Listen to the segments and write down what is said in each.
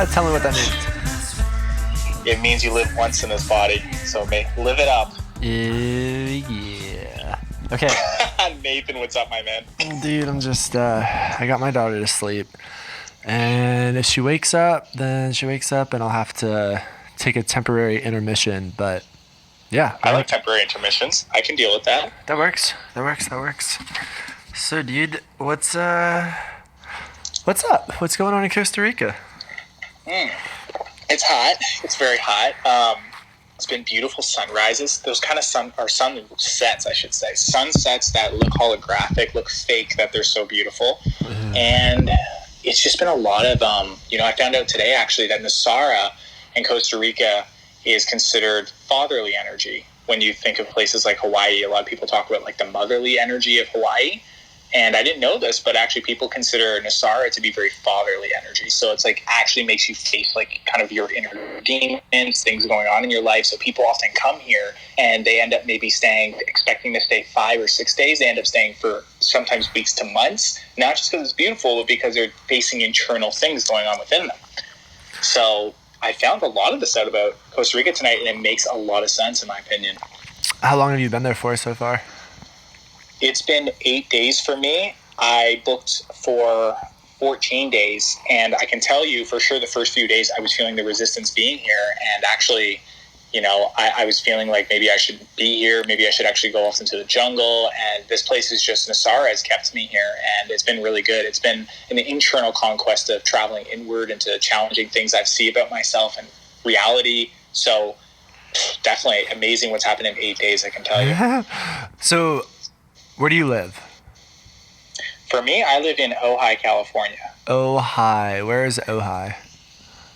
Tell me what that means. It means you live once in this body, so live it up. Yeah. Okay. Nathan, what's up, my man? Dude, I'm just, I got my daughter to sleep. And if she wakes up, then she wakes up and I'll have to take a temporary intermission. But yeah. I like temporary intermissions. I can deal with that. That works. So, dude, what's up? What's going on in Costa Rica? It's hot. It's very hot. It's been beautiful sunrises. Those kind of sunsets, I should say. Sunsets that look holographic, look fake, that they're so beautiful. Mm-hmm. And it's just been a lot of, I found out today, actually, that Nosara in Costa Rica is considered fatherly energy. When you think of places like Hawaii, a lot of people talk about, like, the motherly energy of Hawaii. And I didn't know this, but actually people consider Nosara to be very fatherly energy. So it's like actually makes you face like kind of your inner demons, things going on in your life. So people often come here and they end up maybe staying, expecting to stay 5 or 6 days. They end up staying for sometimes weeks to months, not just because it's beautiful, but because they're facing internal things going on within them. So I found a lot of this out about Costa Rica tonight, and it makes a lot of sense in my opinion. How long have you been there for so far? It's been 8 days for me. I booked for 14 days, and I can tell you for sure the first few days I was feeling the resistance being here, and actually, I was feeling like maybe I should be here, maybe I should actually go off into the jungle, and this place is just, Nosara has kept me here, and it's been really good. It's been an internal conquest of traveling inward into challenging things I see about myself and reality, so definitely amazing what's happened in 8 days, I can tell you. So, where do you live? For me, I live in Ojai, California. Ojai. Where is Ojai?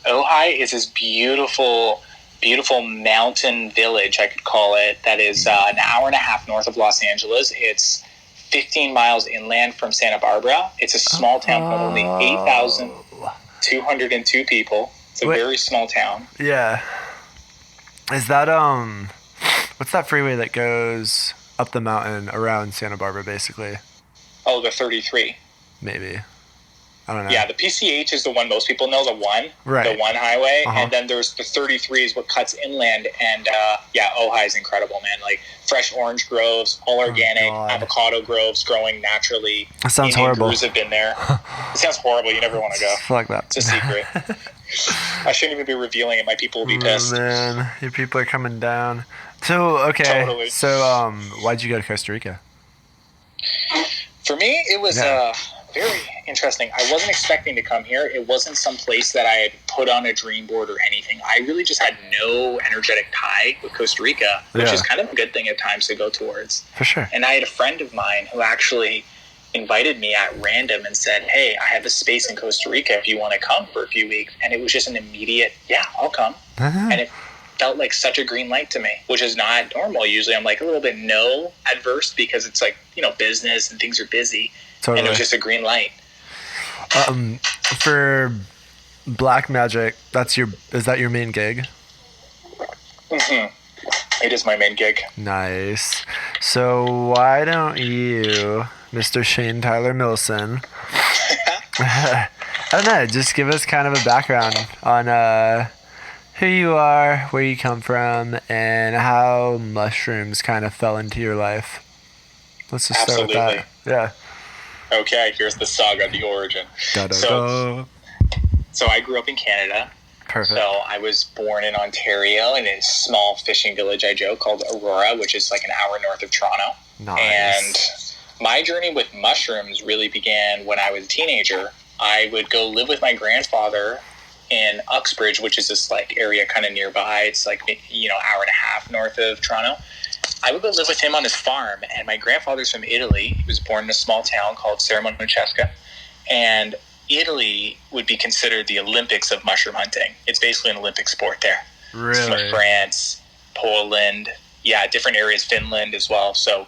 Ojai is this beautiful, beautiful mountain village, I could call it, that is an hour and a half north of Los Angeles. It's 15 miles inland from Santa Barbara. It's a small town with only 8,202 people. It's a very small town. Yeah. Is that, what's that freeway that goes up the mountain around Santa Barbara, basically? Oh, the 33. Maybe. I don't know. Yeah, the PCH is the one most people know, the one highway. Uh-huh. And then there's the 33 is what cuts inland. And, Ojai is incredible, man. Like, fresh orange groves, all organic, avocado groves growing naturally. That sounds horrible. Gurus have been there. It sounds horrible. You never want to go. Fuck that. It's a secret. I shouldn't even be revealing it. My people will be pissed. Man, your people are coming down. So, okay. Totally. So, why'd you go to Costa Rica? For me, it was very interesting. I wasn't expecting to come here. It wasn't some place that I had put on a dream board or anything. I really just had no energetic tie with Costa Rica, which is kind of a good thing at times to go towards. For sure. And I had a friend of mine who actually invited me at random and said, hey, I have a space in Costa Rica if you want to come for a few weeks. And it was just an immediate, I'll come. Uh-huh. And it felt like such a green light to me, which is not normal. Usually I'm like a little bit adverse because it's like, business and things are busy. Totally. And it was just a green light. For Black Magic, is that your main gig? Mm-hmm. It is my main gig. Nice. So why don't you, Mr. Shane Tyler Milson, I don't know, just give us kind of a background on who you are, where you come from, and how mushrooms kind of fell into your life. Let's just start with that. Yeah. Okay, here's the saga, the origin. So I grew up in Canada. Perfect. So I was born in Ontario in a small fishing village, I joke, called Aurora, which is like an hour north of Toronto. Nice. And my journey with mushrooms really began when I was a teenager. I would go live with my grandfather in Uxbridge, which is this like area kind of nearby. It's like, hour and a half north of Toronto. I would go live with him on his farm. And my grandfather's from Italy. He was born in a small town called Serramonecesca. And Italy would be considered the Olympics of mushroom hunting. It's basically an Olympic sport there. Really? France, Poland, different areas, Finland as well. So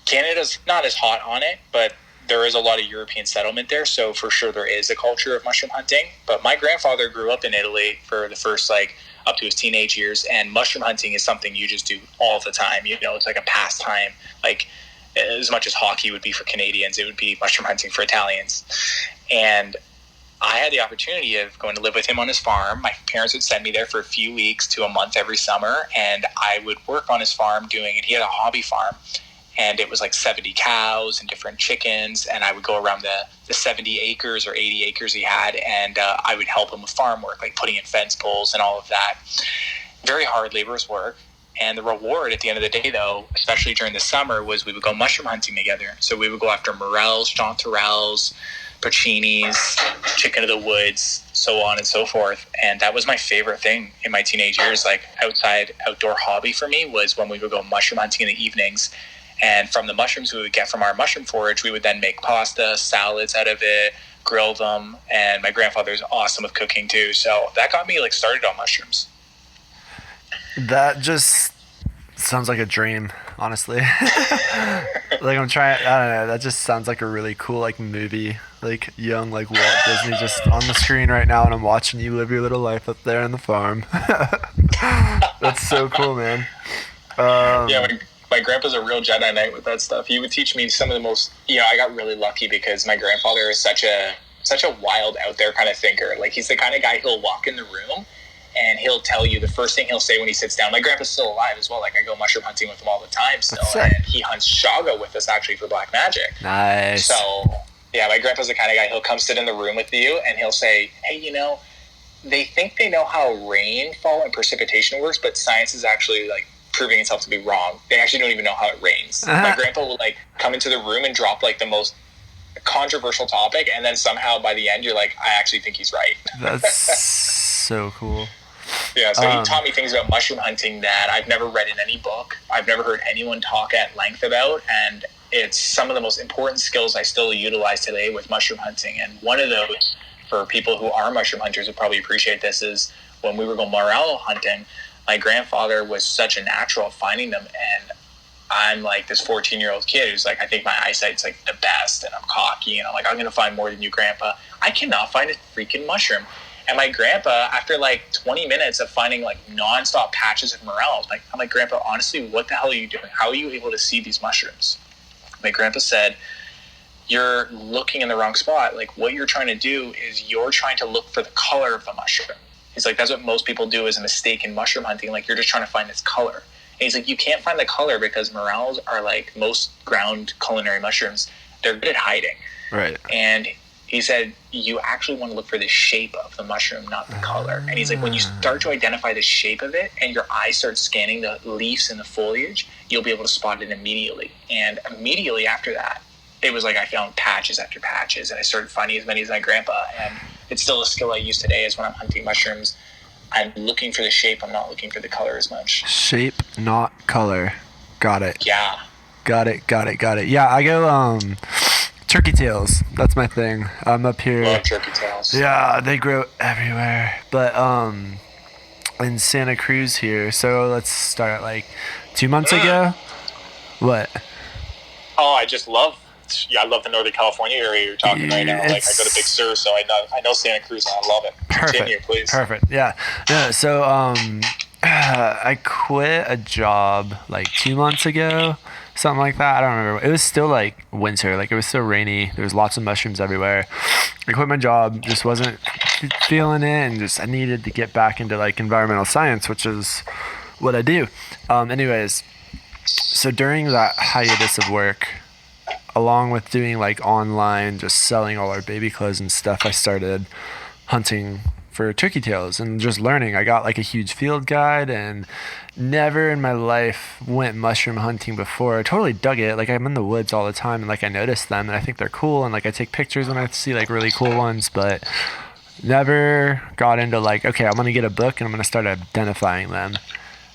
Canada's not as hot on it, but there is a lot of European settlement there. So for sure there is a culture of mushroom hunting. But my grandfather grew up in Italy for the first up to his teenage years, and mushroom hunting is something you just do all the time. It's like a pastime. Like as much as hockey would be for Canadians, it would be mushroom hunting for Italians. And I had the opportunity of going to live with him on his farm. My parents would send me there for a few weeks to a month every summer, and I would work on his farm doing it. He had a hobby farm, and it was like 70 cows and different chickens, and I would go around the 70 acres or 80 acres he had, and I would help him with farm work, like putting in fence poles and all of that. Very hard, laborious work. And the reward at the end of the day, though, especially during the summer, was we would go mushroom hunting together. So we would go after morels, chanterelles, porcinis, chicken of the woods, so on and so forth. And that was my favorite thing in my teenage years. Like outdoor hobby for me was when we would go mushroom hunting in the evenings. And from the mushrooms we would get from our mushroom forage, we would then make pasta, salads out of it, grill them. And my grandfather's awesome with cooking too. So that got me started on mushrooms. That just sounds like a dream, honestly. I'm trying, I don't know, that just sounds like a really cool movie, young Walt Disney just on the screen right now, and I'm watching you live your little life up there on the farm. That's so cool, man. My grandpa's a real Jedi Knight with that stuff. He would teach me some of the most, I got really lucky because my grandfather is such a wild out there kind of thinker. He's the kind of guy who'll walk in the room and he'll tell you the first thing he'll say when he sits down. My grandpa's still alive as well. I go mushroom hunting with him all the time still. And he hunts shaga with us actually for Black Magic. Nice. So, my grandpa's the kind of guy, he'll come sit in the room with you and he'll say, hey, they think they know how rainfall and precipitation works, but science is actually proving itself to be wrong. They actually don't even know how it rains. My grandpa will come into the room and drop the most controversial topic, and then somehow by the end you're I actually think he's right. That's so cool. Yeah, so he taught me things about mushroom hunting that I've never read in any book. I've never heard anyone talk at length about, and it's some of the most important skills I still utilize today with mushroom hunting. And one of those, for people who are mushroom hunters would probably appreciate this, is when we were going morel hunting, my grandfather was such a natural at finding them, and I'm this 14-year-old kid who's I think my eyesight's the best, and I'm cocky, and I'm going to find more than you, Grandpa. I cannot find a freaking mushroom. And my grandpa, after 20 minutes of finding nonstop patches of morels, I'm like, Grandpa, honestly, what the hell are you doing? How are you able to see these mushrooms? My grandpa said, you're looking in the wrong spot. What you're trying to do is you're trying to look for the color of the mushroom. He's that's what most people do is a mistake in mushroom hunting. You're just trying to find its color. And he's you can't find the color because morels are most ground culinary mushrooms. They're good at hiding. Right. And he said, you actually want to look for the shape of the mushroom, not the color. And he's when you start to identify the shape of it and your eyes start scanning the leaves and the foliage, you'll be able to spot it immediately. And immediately after that, it was I found patches after patches, and I started finding as many as my grandpa. And it's still a skill I use today is when I'm hunting mushrooms. I'm looking for the shape. I'm not looking for the color as much. Shape, not color. Got it. Yeah. Got it. Yeah, I go turkey tails. That's my thing. I'm up here. Love turkey tails. Yeah, they grow everywhere. But in Santa Cruz here, so let's start at 2 months ago. What? Oh, I love the Northern California area you're talking right now. I go to Big Sur, so I know Santa Cruz, and I love it. Continue, please. Perfect. Yeah. So I quit a job 2 months ago, something like that. I don't remember. It was still winter. It was still rainy. There was lots of mushrooms everywhere. I quit my job. Just wasn't feeling it, and I needed to get back into environmental science, which is what I do. Anyways, so during that hiatus of work, along with doing online, just selling all our baby clothes and stuff, I started hunting for turkey tails and just learning. I got a huge field guide, and never in my life went mushroom hunting before. I totally dug it. I'm in the woods all the time, and I notice them, and I think they're cool, and I take pictures when I see really cool ones, but never got into okay, I'm gonna get a book and I'm gonna start identifying them.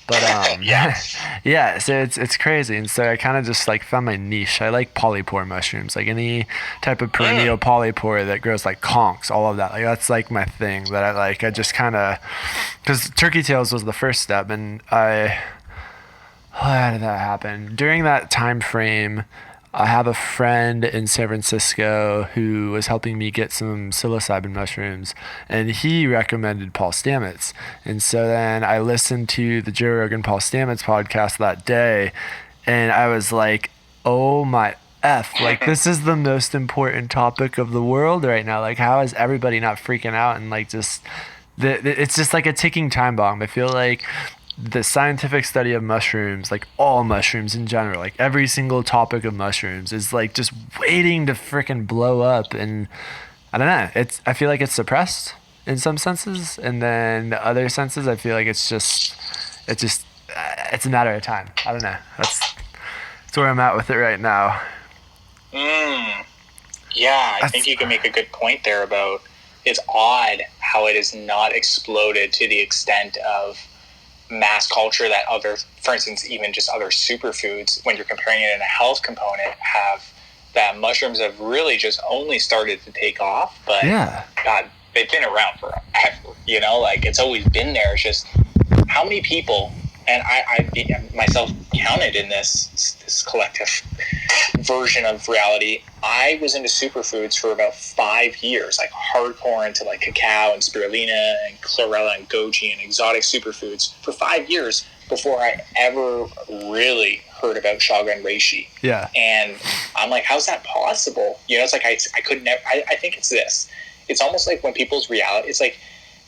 But Yeah. yeah, so it's crazy, and so I kind of just like found my niche. I like polypore mushrooms, like any type of perennial polypore that grows like conchs, all of that. Like that's like my thing that I like. I just kind of because turkey tails was the first step, and how did that happen? During that time frame, I have a friend in San Francisco who was helping me get some psilocybin mushrooms, and he recommended Paul Stamets. And so then I listened to the Joe Rogan Paul Stamets podcast that day, and I was like, oh my F, like this is the most important topic of the world right now. Like, how is everybody not freaking out and like just, it's just like a ticking time bomb. I feel like the scientific study of mushrooms, like all mushrooms in general, like every single topic of mushrooms is like just waiting to freaking blow up. And I don't know, I feel like it's suppressed in some senses, and then other senses I feel like it's a matter of time. I don't know, that's where I'm at with it right now. Yeah, I think you can make a good point there about it's odd how it has not exploded to the extent of mass culture that other, for instance, even just other superfoods, when you're comparing it in a health component, have that mushrooms have really just only started to take off. But yeah, God, they've been around forever, like it's always been there. It's just how many people, and I myself counted in this collective version of reality. I was into superfoods for about 5 years, like hardcore into like cacao and spirulina and chlorella and goji and exotic superfoods for 5 years before I ever really heard about chaga and reishi. Yeah. And I'm like, how's that possible? It's like I could never. I think it's this. It's almost like when people's reality. It's like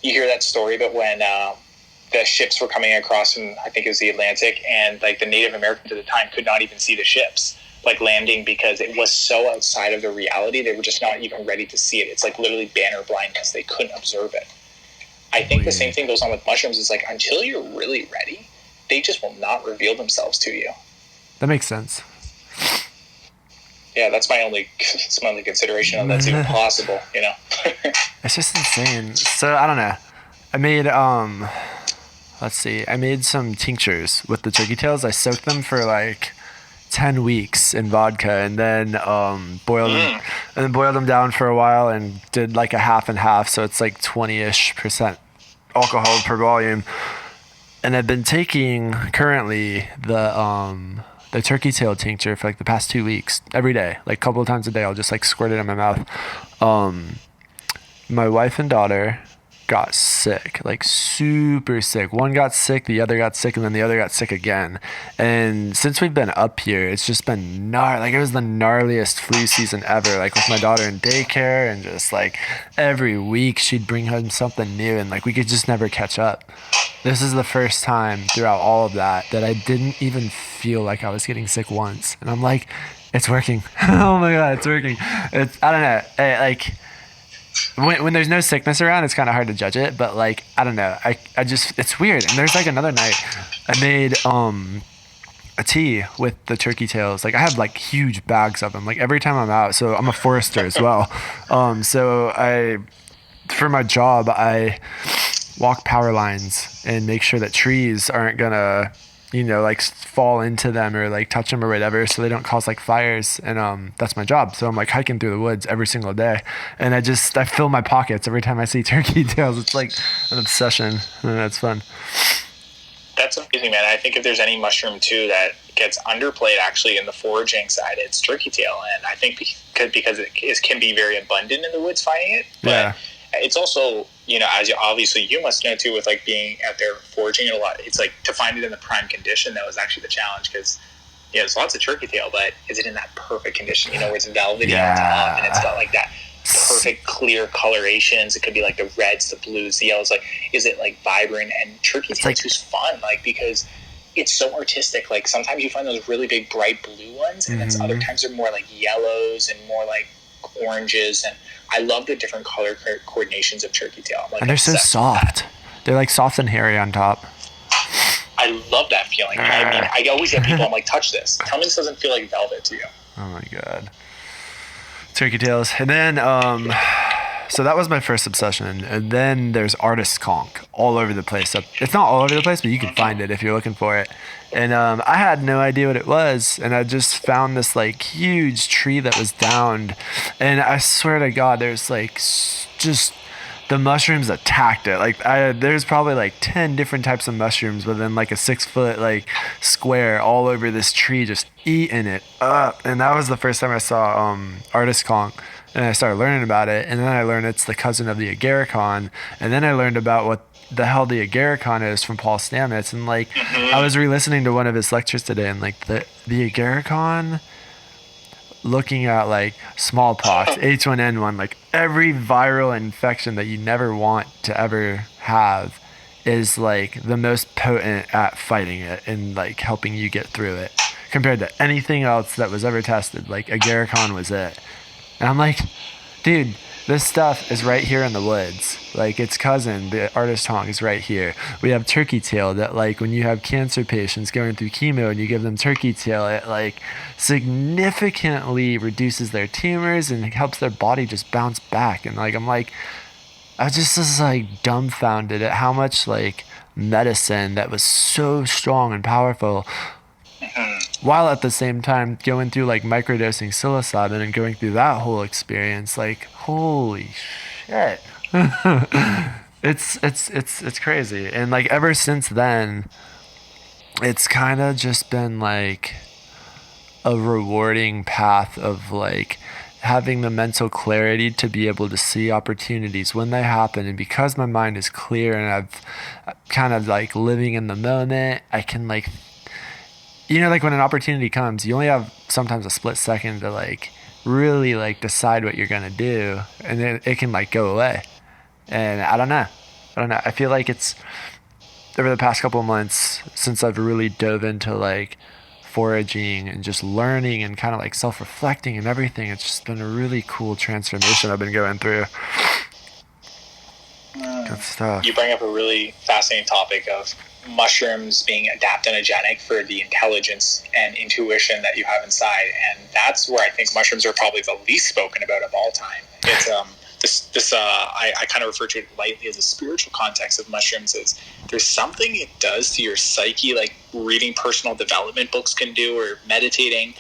you hear that story about when the ships were coming across from, I think it was the Atlantic, and like the Native Americans at the time could not even see the ships like landing because it was so outside of their reality. They were just not even ready to see it. It's like literally banner blindness. They couldn't observe it. I think the same thing goes on with mushrooms. Is like until you're really ready, they just will not reveal themselves to you. That makes sense. Yeah, that's my only consideration of that's even possible. It's just insane. So I don't know. I made I made some tinctures with the turkey tails. I soaked them for like 10 weeks in vodka, and then boiled them down for a while and did like a half and half, so it's like 20-ish% alcohol per volume. And I've been taking currently the turkey tail tincture for like the past 2 weeks every day, like a couple of times a day. I'll just like squirt it in my mouth. My wife and daughter got sick, like super sick. One got sick, the other got sick, and then the other got sick again. And since we've been up here, it's just been like it was the gnarliest flu season ever, like with my daughter in daycare, and just like every week she'd bring home something new, and like we could just never catch up. This is the first time throughout all of that I didn't even feel like I was getting sick once. And I'm like, it's working. Oh my God, it's working. I don't know. Like, when there's no sickness around, it's kind of hard to judge it, but like I don't know, I just, it's weird. And there's like another night I made a tea with the turkey tails. Like I have like huge bags of them, like every time I'm out. So I'm a forester as well. So for my job, I walk power lines and make sure that trees aren't gonna like fall into them or like touch them or whatever, so they don't cause like fires. And that's my job. So I'm like hiking through the woods every single day, and I fill my pockets every time I see turkey tails. It's like an obsession, and that's fun. That's amazing, man. I think if there's any mushroom too that gets underplayed actually in the foraging side, it's turkey tail. And I think because it can be very abundant in the woods finding it, but yeah. It's also, as you must know too, with like being out there foraging it a lot, it's like to find it in the prime condition that was actually the challenge, because there's lots of turkey tail, but is it in that perfect condition, where it's velvety on top and it's got like that perfect clear colorations? It could be like the reds, the blues, the yellows. Like, is it like vibrant? And turkey tail is just fun, like, because it's so artistic. Like sometimes you find those really big bright blue ones, and then other times they're more like yellows and more like oranges. And I love the different color coordinations of turkey tail. Like, and they're so soft. They're like soft and hairy on top. I love that feeling. I mean, I always get people, I'm like, touch this. Tell me this doesn't feel like velvet to you. Oh my God. Turkey tails. And then So that was my first obsession, and then there's artist conch all over the place. So it's not all over the place, but you can find it if you're looking for it. And I had no idea what it was, and I just found this like huge tree that was downed, and I swear to God, there's like just the mushrooms attacked it. Like there's probably like 10 different types of mushrooms within like a 6-foot like square all over this tree, just eating it up. And that was the first time I saw artist conch. And I started learning about it, and then I learned it's the cousin of the agarikon, and then I learned about what the hell the agarikon is from Paul Stamets, and like I was re-listening to one of his lectures today, and like the agarikon, looking at like smallpox, H1N1, like every viral infection that you never want to ever have, is like the most potent at fighting it and like helping you get through it compared to anything else that was ever tested. Like agarikon was it. And I'm like, dude, this stuff is right here in the woods. Like its cousin, the artist conch, is right here. We have turkey tail that like when you have cancer patients going through chemo and you give them turkey tail, it like significantly reduces their tumors and helps their body just bounce back. And like, I was just like dumbfounded at how much like medicine that was so strong and powerful, while at the same time going through like microdosing psilocybin and going through that whole experience. Like, holy shit. It's crazy. And like ever since then, it's kind of just been like a rewarding path of like having the mental clarity to be able to see opportunities when they happen. And because my mind is clear and I've kind of like living in the moment, I can like, you know, like when an opportunity comes, you only have sometimes a split second to like really like decide what you're gonna do, and then it can like go away. And I don't know. I feel like it's over the past couple of months since I've really dove into like foraging and just learning and kind of like self-reflecting and everything. It's just been a really cool transformation I've been going through. Good stuff. You bring up a really fascinating topic of mushrooms being adaptogenic for the intelligence and intuition that you have inside, and that's where I think mushrooms are probably the least spoken about of all time. It's I kind of refer to it lightly as a spiritual context of mushrooms. Is there's something it does to your psyche, like reading personal development books can do, or meditating,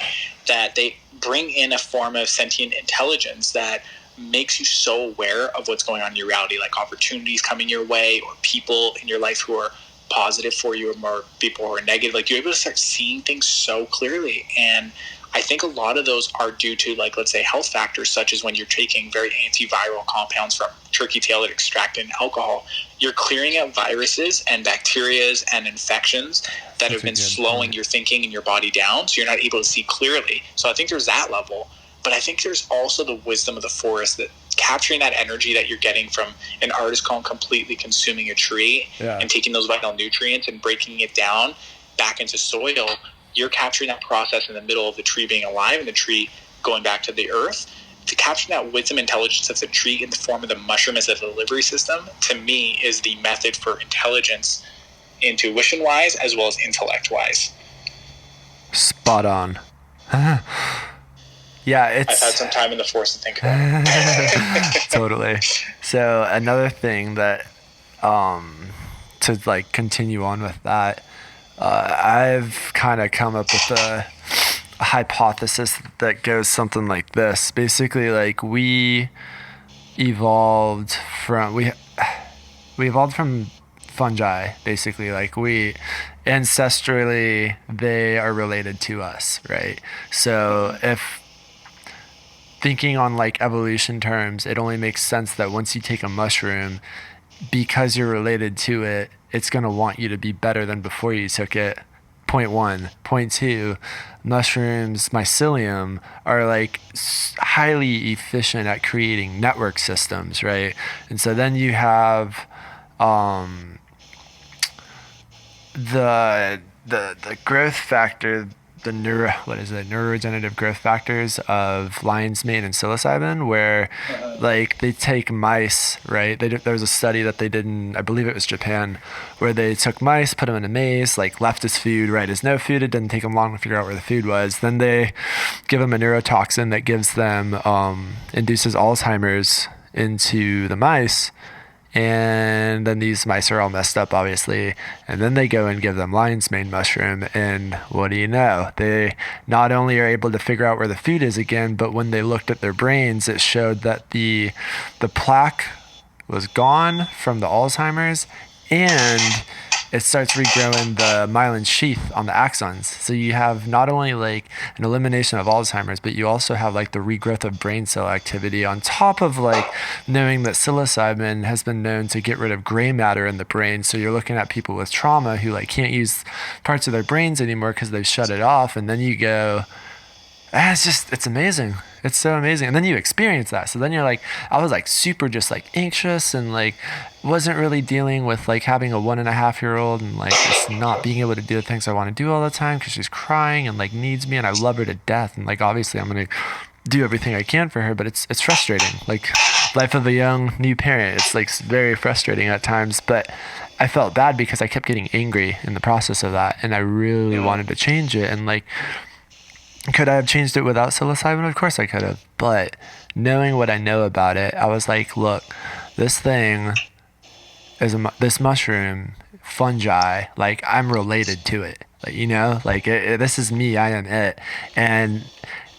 that they bring in a form of sentient intelligence that makes you so aware of what's going on in your reality, like opportunities coming your way or people in your life who are positive for you or more people who are negative. Like you're able to start seeing things so clearly. And I think a lot of those are due to, like, let's say health factors, such as when you're taking very antiviral compounds from turkey tail that extract in alcohol, you're clearing out viruses and bacterias and infections that have been slowing your thinking and your body down. So you're not able to see clearly. So I think there's that level. But I think there's also the wisdom of the forest, that capturing that energy that you're getting from an artist conch completely consuming a tree and taking those vital nutrients and breaking it down back into soil. You're capturing that process in the middle of the tree being alive and the tree going back to the earth. To capture that wisdom intelligence of the tree in the form of the mushroom as a delivery system, to me, is the method for intelligence, intuition-wise, as well as intellect-wise. Spot on. Yeah, I've had some time in the forest to think about it. Totally. So another thing that, to like continue on with that, I've kind of come up with a hypothesis that goes something like this. Basically, like we evolved from fungi. Basically, like we ancestrally, they are related to us, right? So if thinking on like evolution terms, it only makes sense that once you take a mushroom, because you're related to it, it's going to want you to be better than before you took it. Point one. Point two, mushrooms, mycelium, are like highly efficient at creating network systems, right? And so then you have the growth factor, the neurodegenerative growth factors of lion's mane and psilocybin, where like they take mice, right? There was a study that they did in, I believe it was Japan, where they took mice, put them in a maze, like left as food, right as no food. It didn't take them long to figure out where the food was. Then they give them a neurotoxin that gives them, induces Alzheimer's into the mice. And then these mice are all messed up, obviously. And then they go and give them lion's mane mushroom. And what do you know? They not only are able to figure out where the food is again, but when they looked at their brains, it showed that the plaque was gone from the Alzheimer's, and it starts regrowing the myelin sheath on the axons. So you have not only like an elimination of Alzheimer's, but you also have like the regrowth of brain cell activity on top of like knowing that psilocybin has been known to get rid of gray matter in the brain. So you're looking at people with trauma who like can't use parts of their brains anymore because they've shut it off. And then you go, it's amazing. It's so amazing. And then you experience that. So then you're like, I was like super just like anxious and like wasn't really dealing with like having a 1.5-year-old and like just not being able to do the things I want to do all the time because she's crying and like needs me and I love her to death. And like, obviously I'm going to do everything I can for her, but it's frustrating. Like life of a young new parent, it's like very frustrating at times, but I felt bad because I kept getting angry in the process of that. And I really wanted to change it. And like, could I have changed it without psilocybin? Of course I could have. But knowing what I know about it, I was like, look, this thing is this mushroom, fungi, like I'm related to it. Like, you know, like this is me, I am it. And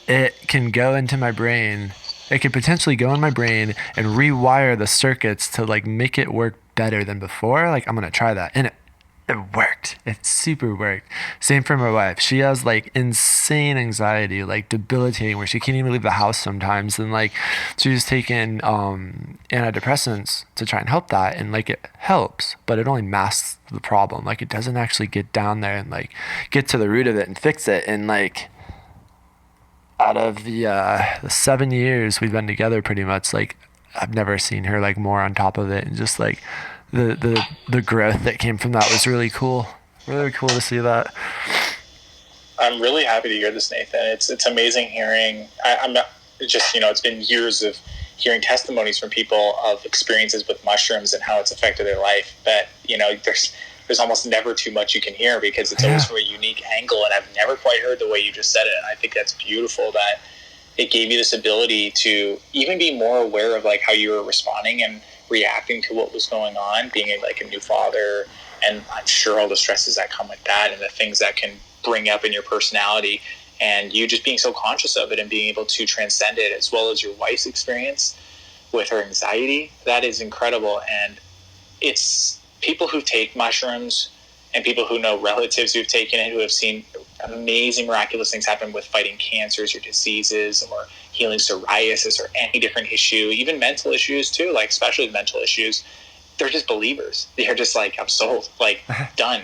it can go into my brain. It could potentially go in my brain and rewire the circuits to like make it work better than before. Like I'm going to try that. And it worked. It super worked. Same for my wife. She has like insane anxiety, like debilitating, where she can't even leave the house sometimes. And like she's taking antidepressants to try and help that. And like it helps, but it only masks the problem. Like it doesn't actually get down there and like get to the root of it and fix it. And like out of the 7 years we've been together, pretty much, like I've never seen her like more on top of it. And just like the growth that came from that was really cool. Really cool to see that. I'm really happy to hear this, Nathan. It's amazing hearing. I'm not just, it's been years of hearing testimonies from people of experiences with mushrooms and how it's affected their life. But there's almost never too much you can hear because it's always from a unique angle. And I've never quite heard the way you just said it. And I think that's beautiful that it gave you this ability to even be more aware of like how you were responding and reacting to what was going on, being like a new father, and I'm sure all the stresses that come with that and the things that can bring up in your personality, and you just being so conscious of it and being able to transcend it, as well as your wife's experience with her anxiety. That is incredible. And it's people who take mushrooms and people who know relatives who've taken it, who have seen amazing miraculous things happen with fighting cancers or diseases or healing psoriasis or any different issue, even mental issues too, like especially mental issues. They're just believers. They're just like, I'm sold, like done.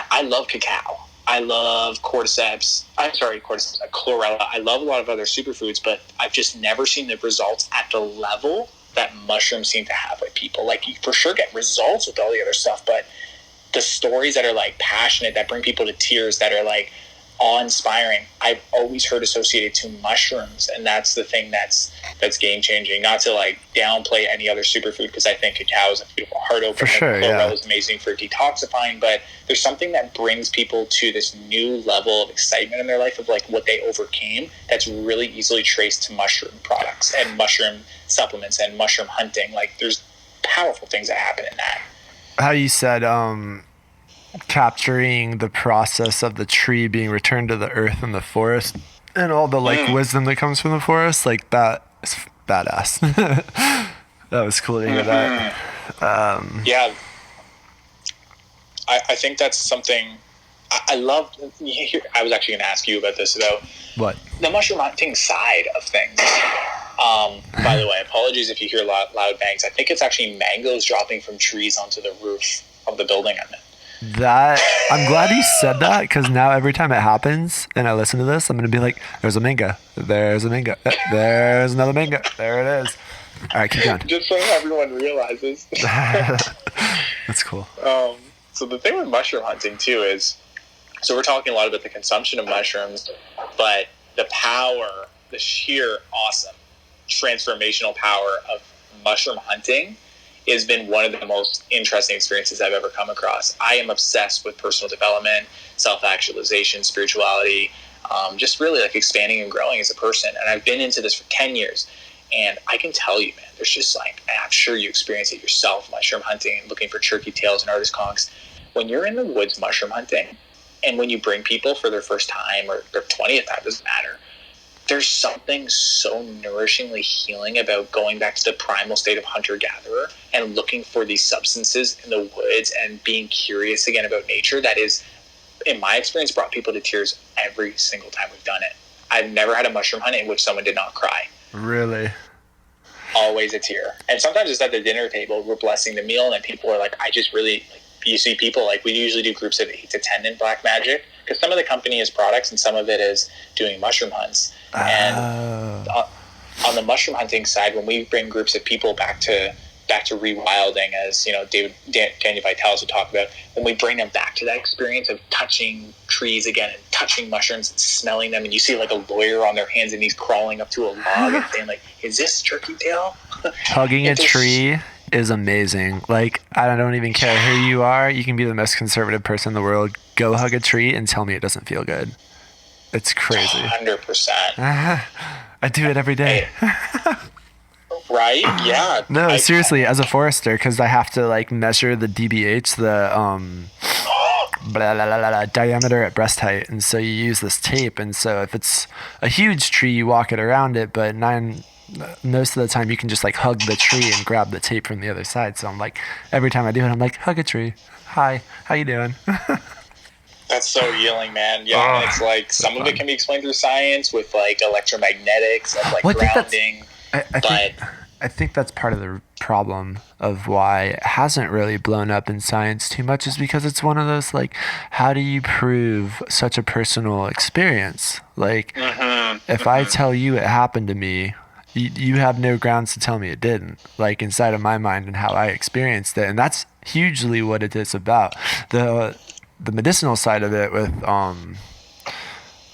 I love cacao. I love chlorella. I love a lot of other superfoods, but I've just never seen the results at the level that mushrooms seem to have with people. Like you for sure get results with all the other stuff, but the stories that are like passionate, that bring people to tears, that are like awe-inspiring, I've always heard associated to mushrooms. And that's the thing that's game changing. Not to like downplay any other superfood, because I think cacao is a beautiful heart opener. For sure, chlorella is amazing for detoxifying, but there's something that brings people to this new level of excitement in their life of like what they overcame that's really easily traced to mushroom products and mushroom supplements and mushroom hunting. Like there's powerful things that happen in that. How you said capturing the process of the tree being returned to the earth and the forest and all the like wisdom that comes from the forest, like that is badass. That was cool to hear that. Yeah, I think that's something I love. I was actually going to ask you about this though. What? The mushroom hunting side of things. By the way, apologies if you hear loud bangs. I think it's actually mangoes dropping from trees onto the roof of the building I'm in. That I'm glad you said that, because now every time it happens and I listen to this, I'm gonna be like, "There's a mango. There's a mango. There's another mango. There it is." All right, keep going. Just so everyone realizes. That's cool. So the thing with mushroom hunting too is, so we're talking a lot about the consumption of mushrooms, but the power, the sheer awesome transformational power of mushroom hunting has been one of the most interesting experiences I've ever come across. I am obsessed with personal development, self-actualization, spirituality, just really like expanding and growing as a person. And I've been into this for 10 years. And I can tell you, man, there's just like, and I'm sure you experience it yourself, mushroom hunting and looking for turkey tails and artist conchs. When you're in the woods mushroom hunting, and when you bring people for their first time or their 20th time, doesn't matter, there's something so nourishingly healing about going back to the primal state of hunter-gatherer and looking for these substances in the woods and being curious again about nature that is, in my experience, brought people to tears every single time we've done it. I've never had a mushroom hunt in which someone did not cry. Really? Always a tear. And sometimes it's at the dinner table, we're blessing the meal, and then people are like, I just really, like, you see people, like, we usually do groups of 8 to 10 in Black Magic, because some of the company is products and some of it is doing mushroom hunts. And on the mushroom hunting side, when we bring groups of people back to rewilding, as you know, Daniel Vitalis would talk about, when we bring them back to that experience of touching trees again and touching mushrooms and smelling them, and you see like a lawyer on their hands and knees crawling up to a log and saying like, is this turkey tail? Hugging a tree is amazing. Like, I don't even care who you are. You can be the most conservative person in the world. Go hug a tree and tell me it doesn't feel good. It's crazy. 100%. I do it every day. Right? Yeah. No, seriously, as a forester, because I have to like measure the DBH, the diameter at breast height, and so you use this tape. And so if it's a huge tree, you walk it around it, but most of the time you can just like hug the tree and grab the tape from the other side. So I'm like, every time I do it, I'm like, hug a tree. Hi, how you doing? That's so healing, man. Yeah, and it's like some of it can be explained through science with like electromagnetics of like grounding. I think that's part of the problem of why it hasn't really blown up in science too much, is because it's one of those like, how do you prove such a personal experience? Like, if I tell you it happened to me, you have no grounds to tell me it didn't, like inside of my mind and how I experienced it. And that's hugely what it is about. The medicinal side of it with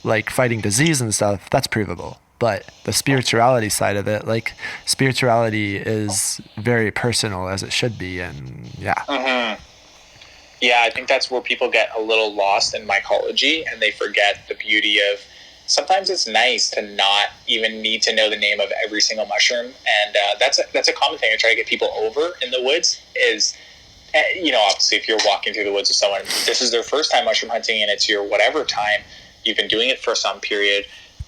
like fighting disease and stuff, that's provable. But the spirituality side of it, like, spirituality is very personal, as it should be. And yeah. Yeah, I think that's where people get a little lost in mycology, and they forget the beauty of, sometimes it's nice to not even need to know the name of every single mushroom. And that's a common thing I try to get people over in the woods is, you know, obviously if you're walking through the woods with someone, this is their first time mushroom hunting and it's your whatever time, you've been doing it for some period,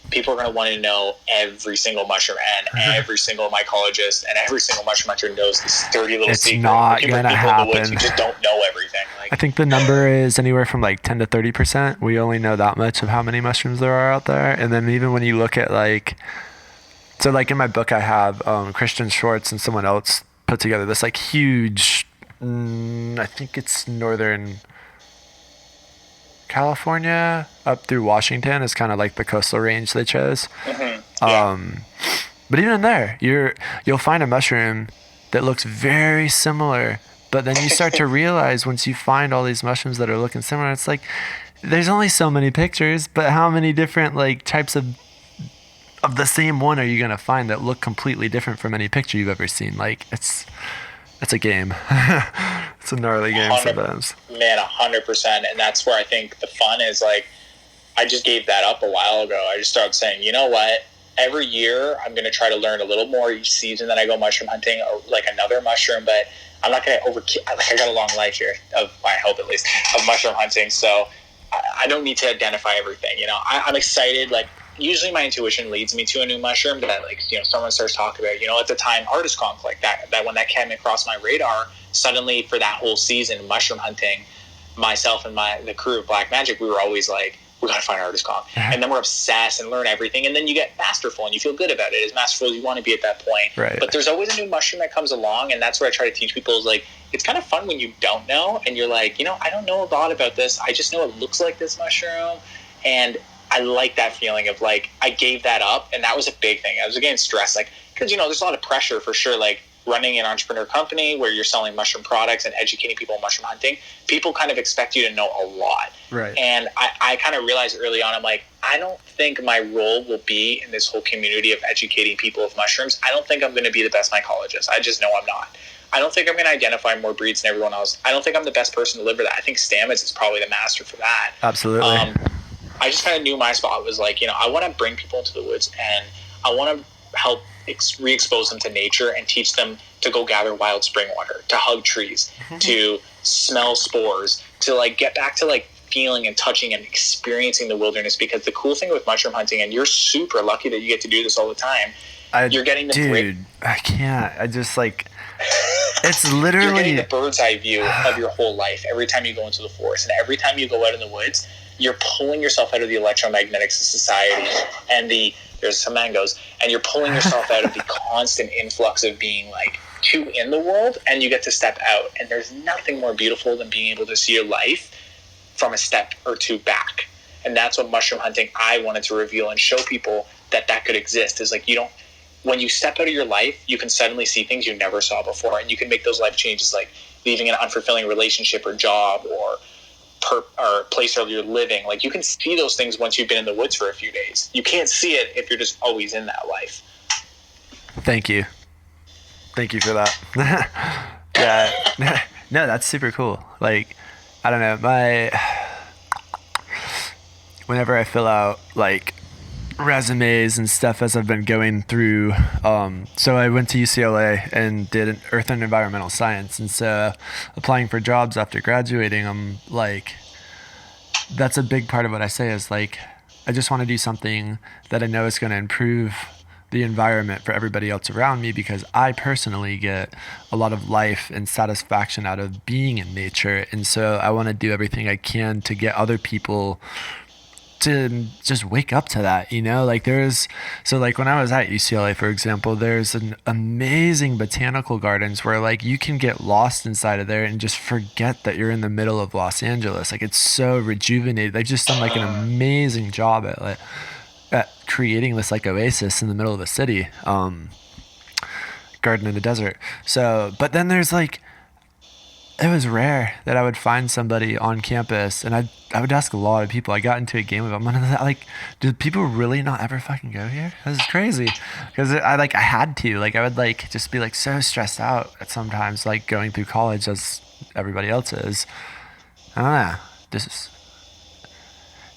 people are going to want to know every single mushroom, and every single mycologist and every single mushroom hunter knows this dirty little secret. It's not going to happen. In the woods, you just don't know everything. Like, I think the number is anywhere from like 10 to 30%. We only know that much of how many mushrooms there are out there. And then even when you look at like, so like in my book, I have Christian Schwartz and someone else put together this like huge, I think it's northern California up through Washington is kind of like the coastal range they chose. But even in there, you'll find a mushroom that looks very similar, but then you start to realize once you find all these mushrooms that are looking similar, it's like there's only so many pictures, but how many different like types of the same one are you going to find that look completely different from any picture you've ever seen? Like, it's a game. It's a gnarly game sometimes. Man, 100%. And that's where I think the fun is. Like, I just gave that up a while ago. I just started saying, you know what? Every year I'm going to try to learn a little more each season that I go mushroom hunting, or like another mushroom, but I'm not going to overkill. Like, I got a long life here, I hope at least, of mushroom hunting. So I don't need to identify everything. You know, I'm excited. Like, usually my intuition leads me to a new mushroom that, like, you know, someone starts talking about, you know, at the time, artist conch, like that when that came across my radar, suddenly for that whole season, mushroom hunting, myself and the crew of Black Magic, we were always like, we got to find artist conch. And then we're obsessed and learn everything. And then you get masterful and you feel good about it, as masterful as you want to be at that point. Right. But there's always a new mushroom that comes along. And that's where I try to teach people is like, it's kind of fun when you don't know. And you're like, you know, I don't know a lot about this. I just know it looks like this mushroom. And I like that feeling of like, I gave that up. And that was a big thing. I was getting stressed, like, because, you know, there's a lot of pressure for sure. Like, running an entrepreneur company where you're selling mushroom products and educating people on mushroom hunting, people kind of expect you to know a lot. Right. And I kind of realized early on, I'm like, I don't think my role will be in this whole community of educating people of mushrooms. I don't think I'm going to be the best mycologist. I just know I'm not. I don't think I'm going to identify more breeds than everyone else. I don't think I'm the best person to deliver that. I think Stamets is probably the master for that. Absolutely. I just kind of knew my spot was like, you know, I want to bring people into the woods, and I want to help re-expose them to nature and teach them to go gather wild spring water, to hug trees, to smell spores, to like get back to like feeling and touching and experiencing the wilderness. Because the cool thing with mushroom hunting, and you're super lucky that you get to do this all the time, you're getting the I can't. I just like it's literally you're getting the bird's eye view of your whole life every time you go into the forest, and every time you go out in the woods, you're pulling yourself out of the electromagnetics of society and there's some mangoes, and you're pulling yourself out of the constant influx of being like too in the world, and you get to step out, and there's nothing more beautiful than being able to see your life from a step or two back. And that's what mushroom hunting I wanted to reveal and show people that could exist. Is like, when you step out of your life, you can suddenly see things you never saw before, and you can make those life changes, like leaving an unfulfilling relationship or job or place where you're living. Like, you can see those things once you've been in the woods for a few days. You can't see it if you're just always in that life. Thank you for that. Yeah. No, that's super cool. Like, I don't know, whenever I fill out like resumes and stuff as I've been going through, so I went to UCLA and did an earth and environmental science, and so applying for jobs after graduating, I'm like, that's a big part of what I say is like, I just want to do something that I know is going to improve the environment for everybody else around me, because I personally get a lot of life and satisfaction out of being in nature, and so I want to do everything I can to get other people to just wake up to that, like like when I was at UCLA, for example, there's an amazing botanical gardens where like you can get lost inside of there and just forget that you're in the middle of Los Angeles. Like, it's so rejuvenated. They've just done like an amazing job at creating this like oasis in the middle of the city, garden in the desert. So, but then there's like, it was rare that I would find somebody on campus, and I would ask a lot of people. I got into a game with them, and I'm like, do people really not ever fucking go here? This is crazy. Because I had to. Like, I would like just be like so stressed out at sometimes, like going through college as everybody else is. I don't know.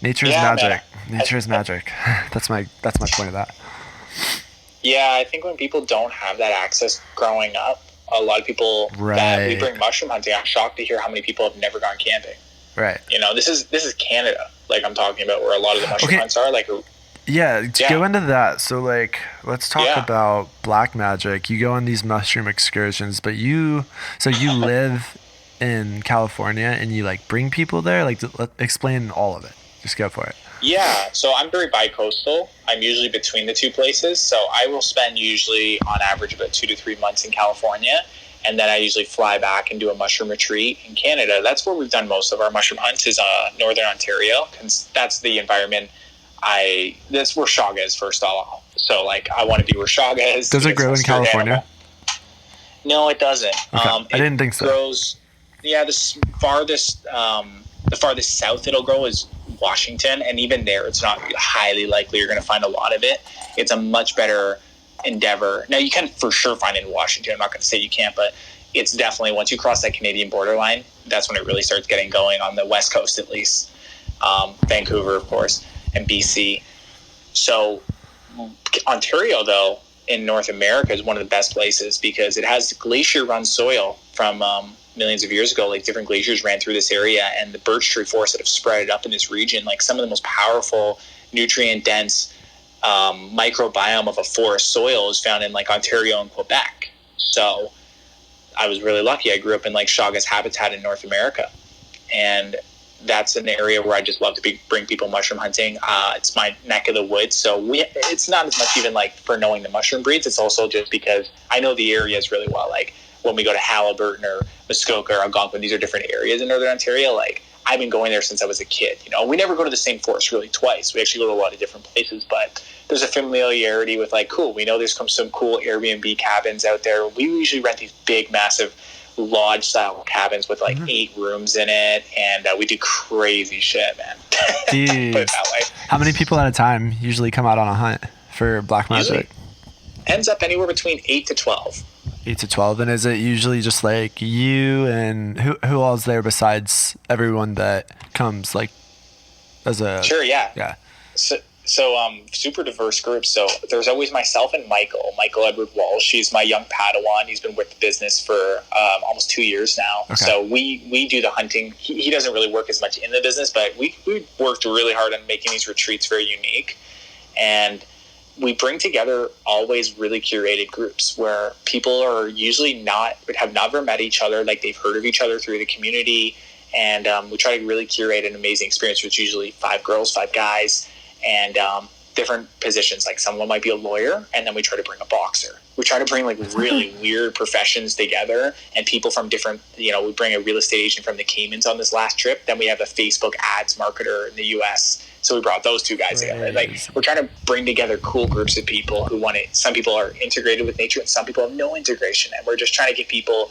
Nature is magic. Man. Nature is magic. That's my point of that. Yeah, I think when people don't have that access growing up, a lot of people that we bring mushroom hunting, I'm shocked to hear how many people have never gone camping. Right. This is Canada, like I'm talking about, where a lot of the mushroom hunts are. Like, go into that. So like, let's talk about Black Magic. You go on these mushroom excursions, but you live in California and you like bring people there. Like, explain all of it. Just go for it. Yeah, so I'm very bi-coastal. I'm usually between the two places. So I will spend usually on average about 2 to 3 months in California. And then I usually fly back and do a mushroom retreat in Canada. That's where we've done most of our mushroom hunts, is Northern Ontario. Because that's the environment that's where Chaga is, first of all. So like, I want to be where Chaga is. Does it grow in California? No, it doesn't. Okay. I didn't think so. Grows, the farthest south it'll grow is Washington, and even there it's not highly likely you're going to find a lot of it. It's a much better endeavor. Now, you can for sure find it in Washington. I'm not going to say you can't, but it's definitely, once you cross that Canadian borderline, that's when it really starts getting going, on the west coast at least. Vancouver, of course, and BC. So Ontario, though, in North America is one of the best places because it has glacier-run soil from millions of years ago. Like, different glaciers ran through this area, and the birch tree forests that have spread up in this region, like some of the most powerful, nutrient-dense microbiome of a forest soil is found in like Ontario and Quebec. So I was really lucky. I grew up in like Chaga's habitat in North America, and that's an area where I just love to bring people mushroom hunting. It's my neck of the woods, so it's not as much even like for knowing the mushroom breeds. It's also just because I know the areas really well. Like, when we go to Haliburton or Muskoka or Algonquin, these are different areas in Northern Ontario. Like, I've been going there since I was a kid. We never go to the same forest really twice. We actually go to a lot of different places, but there's a familiarity with like, cool, we know there's some cool Airbnb cabins out there. We usually rent these big, massive lodge style cabins with like 8 rooms in it, and we do crazy shit, man. Put it that way. How many people at a time usually come out on a hunt for Black Magic? Usually ends up anywhere between 8 to 12. 8 to 12. And is it usually just like you and who all is there besides everyone that comes, like, as a... Sure, yeah. Yeah. super diverse group. So there's always myself and Michael Edward Walsh. He's my young Padawan. He's been with the business for almost 2 years now. Okay. So we do the hunting. He doesn't really work as much in the business, but we worked really hard on making these retreats very unique. And we bring together always really curated groups where people are usually have never met each other. Like they've heard of each other through the community. And we try to really curate an amazing experience, which is usually 5 girls, 5 guys, and different positions. Like someone might be a lawyer, and then we try to bring a boxer. We try to bring like really weird professions together, and people from different, we bring a real estate agent from the Caymans on this last trip. Then we have a Facebook ads marketer in the US. So we brought those 2 guys together. Like we're trying to bring together cool groups of people who want it. Some people are integrated with nature, and some people have no integration. And we're just trying to give people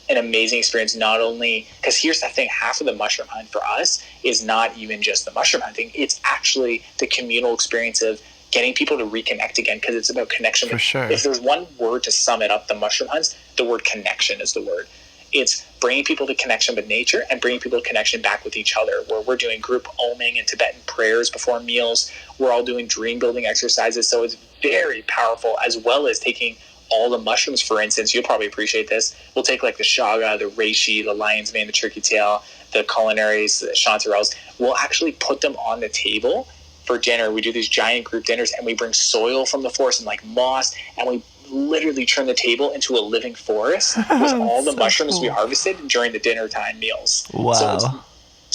an amazing experience, not only because here's the thing, half of the mushroom hunt for us is not even just the mushroom hunting, it's actually the communal experience of getting people to reconnect again, because it's about connection. For sure. If there's one word to sum it up, the mushroom hunts, the word connection is the word. It's bringing people to connection with nature and bringing people to connection back with each other, where we're doing group oming and Tibetan prayers before meals. We're all doing dream building exercises. So it's very powerful, as well as taking all the mushrooms. For instance, you'll probably appreciate this. We'll take like the shaga, the reishi, the lion's mane, the turkey tail, the culinaries, the chanterelles. We'll actually put them on the table for dinner. We do these giant group dinners, and we bring soil from the forest and like moss, and we literally turn the table into a living forest with all the mushrooms we harvested during the dinner time meals. Wow. So it's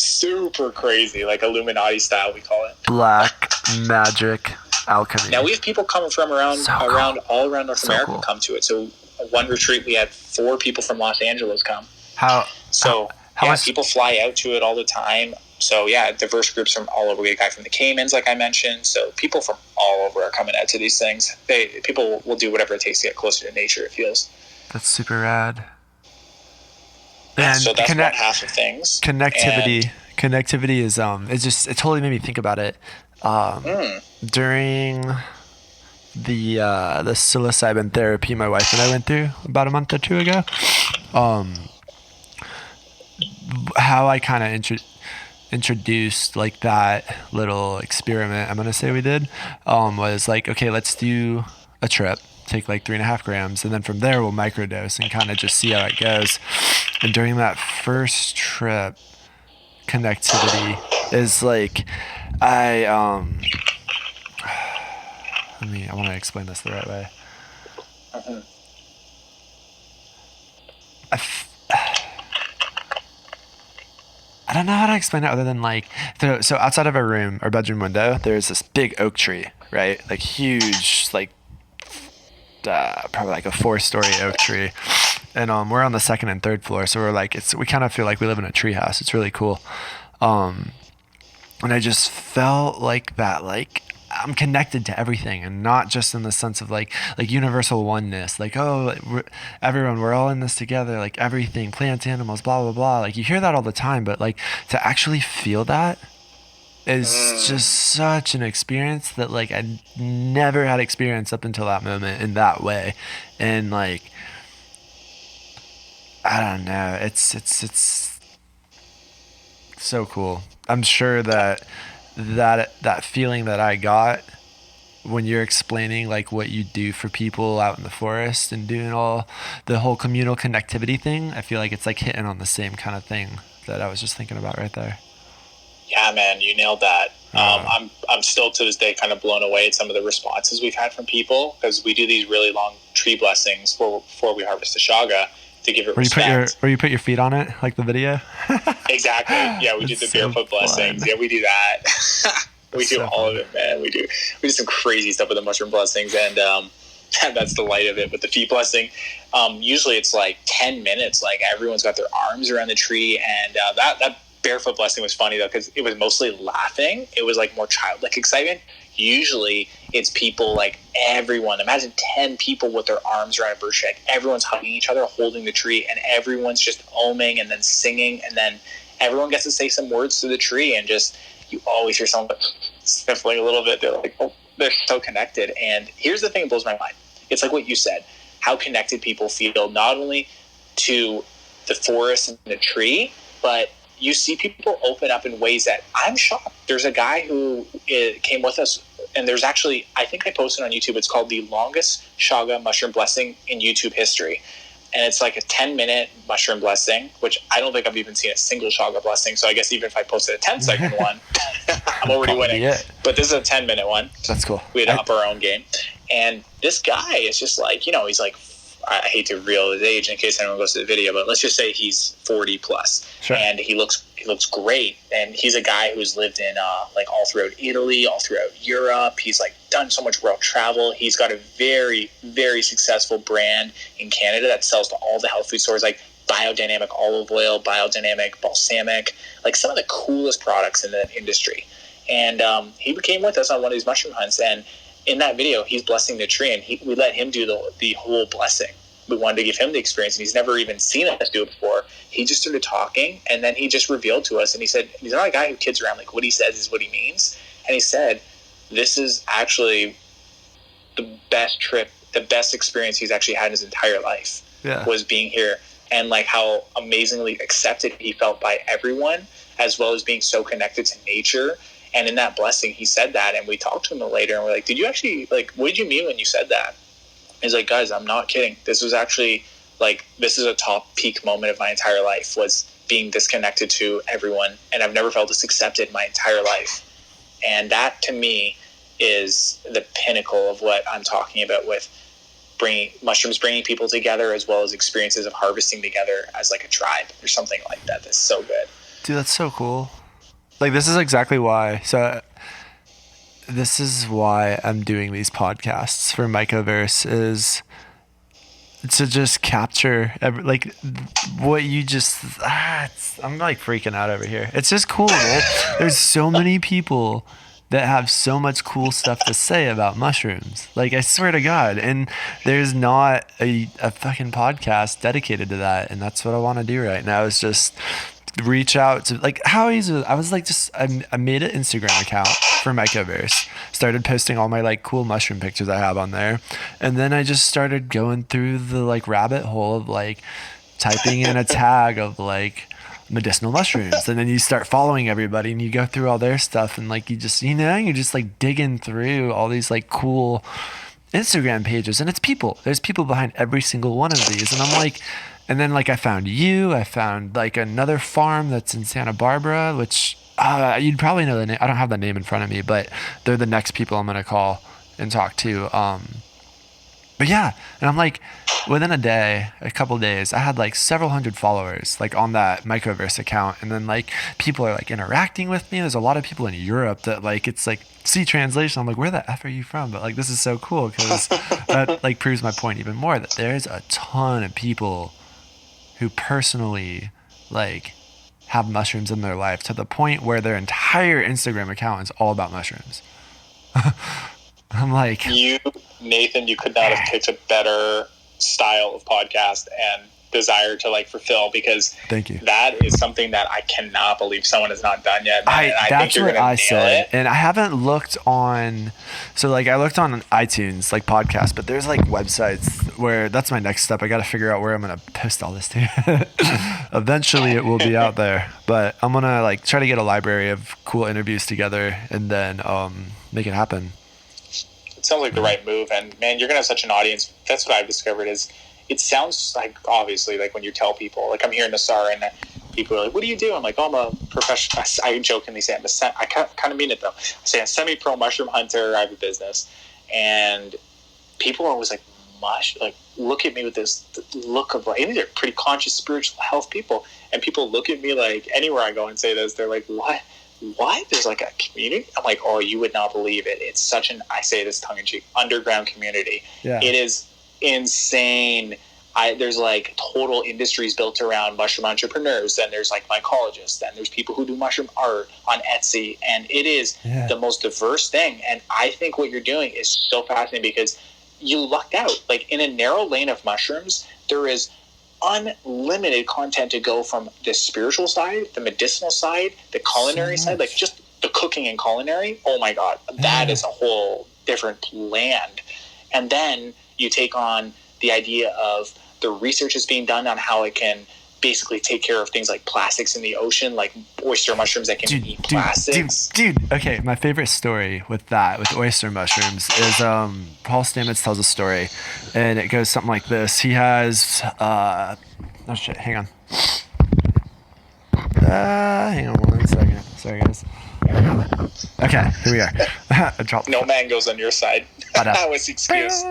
super crazy, like Illuminati style, we call it. Black Magic Alchemy. Now we have people coming from all around North America come to it. So one retreat we had 4 people from Los Angeles come. How people fly out to it all the time. So diverse groups from all over. We had a guy from the Caymans, like I mentioned. So people from all over are coming out to these things. People will do whatever it takes to get closer to nature, it feels. That's super rad. And so that's one half of things. Connectivity is it totally made me think about it. During the psilocybin therapy my wife and I went through about a month or 2 ago, how I kind of introduced like that little experiment I'm gonna say we did was like, okay, let's do a trip, take like 3.5 grams, and then from there we'll microdose and kind of just see how it goes. And during that first trip, connectivity is like I want to explain this the right way. I don't know how to explain it other than like, so outside of our bedroom window, there's this big oak tree, right? Like huge, like probably like a 4-story oak tree. And we're on the 2nd and 3rd floor. So we're like, we kind of feel like we live in a tree house. It's really cool. And I just felt like that, like I'm connected to everything, and not just in the sense of like universal oneness, like, oh, we're all in this together, like everything, plants, animals, blah, blah, blah. Like you hear that all the time, but like to actually feel that is just such an experience that like I never had experienced up until that moment in that way. And like, I don't know, it's so cool. I'm sure that feeling that I got when you're explaining like what you do for people out in the forest and doing all the whole communal connectivity thing, I feel like it's like hitting on the same kind of thing that I was just thinking about right there. Yeah, man, you nailed that. I'm still to this day kind of blown away at some of the responses we've had from people, because we do these really long tree blessings before we harvest the shaga to give it respect. Where you put your feet on it, like the video? Exactly. Yeah, we do the barefoot blessings. Yeah, we do that. We do all of it, man. We do some crazy stuff with the mushroom blessings, and that's the light of it. But the feet blessing, usually it's like 10 minutes. Like everyone's got their arms around the tree, and that barefoot blessing was funny though, because it was mostly laughing. It was like more childlike excitement. Usually it's people, like everyone, imagine 10 people with their arms around a birch egg. Everyone's hugging each other, holding the tree, and everyone's just oming and then singing, and then everyone gets to say some words to the tree, and just, you always hear someone sniffling a little bit. They're like, oh, they're so connected. And here's the thing that blows my mind. It's like what you said, how connected people feel, not only to the forest and the tree, but you see people open up in ways that I'm shocked. There's a guy who came with us and there's actually, I think I posted on YouTube, it's called the longest Chaga mushroom blessing in YouTube history. And it's like a 10-minute mushroom blessing, which I don't think I've even seen a single Chaga blessing. So I guess even if I posted a 10-second one, I'm already winning. Yeah. But this is a 10-minute one. That's cool. We had to up our own game. And this guy is just like, he's like, I hate to reveal his age in case anyone goes to the video, but let's just say he's 40 plus. Sure. And he looks great. And he's a guy who's lived in like all throughout Italy, all throughout Europe. He's like done so much world travel. He's got a very, very successful brand in Canada that sells to all the health food stores, like biodynamic olive oil, biodynamic balsamic, like some of the coolest products in the industry. And he came with us on one of these mushroom hunts, and in that video, he's blessing the tree, and we let him do the whole blessing. We wanted to give him the experience, and he's never even seen us do it before. He just started talking, and then he just revealed to us, and he said, he's not a guy who kids around, like what he says is what he means. And he said, this is actually the best trip, the best experience he's actually had in his entire life, was being here, and like how amazingly accepted he felt by everyone, as well as being so connected to nature. And in that blessing, he said that, and we talked to him later, and we're like, did you actually, like, what did you mean when you said that? He's like, guys, I'm not kidding. This was actually, like, this is a top peak moment of my entire life, was being disconnected to everyone, and I've never felt this accepted in my entire life. And that, to me, is the pinnacle of what I'm talking about with bringing people together, as well as experiences of harvesting together as, like, a tribe or something like that. That's so good. Dude, that's so cool. Like, this is exactly why. So this is why I'm doing these podcasts for Mycoverse, is to just capture like what you just I'm like freaking out over here. It's just cool, man. There's so many people that have so much cool stuff to say about mushrooms. Like, I swear to God. And there's not a fucking podcast dedicated to that. And that's what I want to do right now, is just reach out to, like, how easy. I was like, I made an Instagram account for Mycoverse, started posting all my like cool mushroom pictures I have on there, and then I just started going through the like rabbit hole of like typing in a tag of like medicinal mushrooms, and then you start following everybody and you go through all their stuff, and like you're just like digging through all these like cool Instagram pages, and there's people behind every single one of these, and I'm like, and then like I found like another farm that's in Santa Barbara, which you'd probably know the name. I don't have the name in front of me, but they're the next people I'm gonna call and talk to. But yeah, and I'm like, within a couple days, I had like several hundred followers like on that Mycoverse account, and then like people are like interacting with me. There's a lot of people in Europe that like, it's like see translation. I'm like, where the F are you from? But like, this is so cool, because that like proves my point even more, that there's a ton of people who personally like have mushrooms in their life, to the point where their entire Instagram account is all about mushrooms. I'm like, Nathan, you could not have picked a better style of podcast and desire to like fulfill, because thank you. That is something that I cannot believe someone has not done yet. That's think what I said. And I haven't looked on, so like I looked on iTunes, like podcasts, but there's like websites where that's my next step. I got to figure out where I'm going to post all this to. Eventually it will be out there, but I'm going to like try to get a library of cool interviews together, and then make it happen. It sounds like the right move, and man, you're going to have such an audience. That's what I've discovered is, it sounds like, obviously, like when you tell people, like I'm here in Nassau, and people are like, what do you do? I'm like, oh, I'm a professional. I jokingly say I kind of mean it though. I say I'm a semi-pro mushroom hunter. I have a business, and people are always like, mush, like look at me with this look of like, and these are pretty conscious spiritual health people, and people look at me like, anywhere I go and say this, they're like, what? There's like a community? I'm like, oh, you would not believe it. It's such an, I say this tongue-in-cheek, underground community. Yeah. It is insane. There's like total industries built around mushroom entrepreneurs, and there's like mycologists, and there's people who do mushroom art on Etsy, and it is the most diverse thing. And I think what you're doing is so fascinating, because you lucked out. Like in a narrow lane of mushrooms, there is unlimited content to go from the spiritual side, the medicinal side, the culinary side, like just the cooking and culinary. Oh my God, that is a whole different land. And then you take on the idea of the research is being done on how it can basically take care of things like plastics in the ocean, like oyster mushrooms that can eat plastics. Dude. Okay, my favorite story with oyster mushrooms is Paul Stamets tells a story, and it goes something like this. He has oh shit, hang on. Hang on 1 second. Sorry, guys. Okay, here we are. I dropped No mangoes on your side. That was excuse.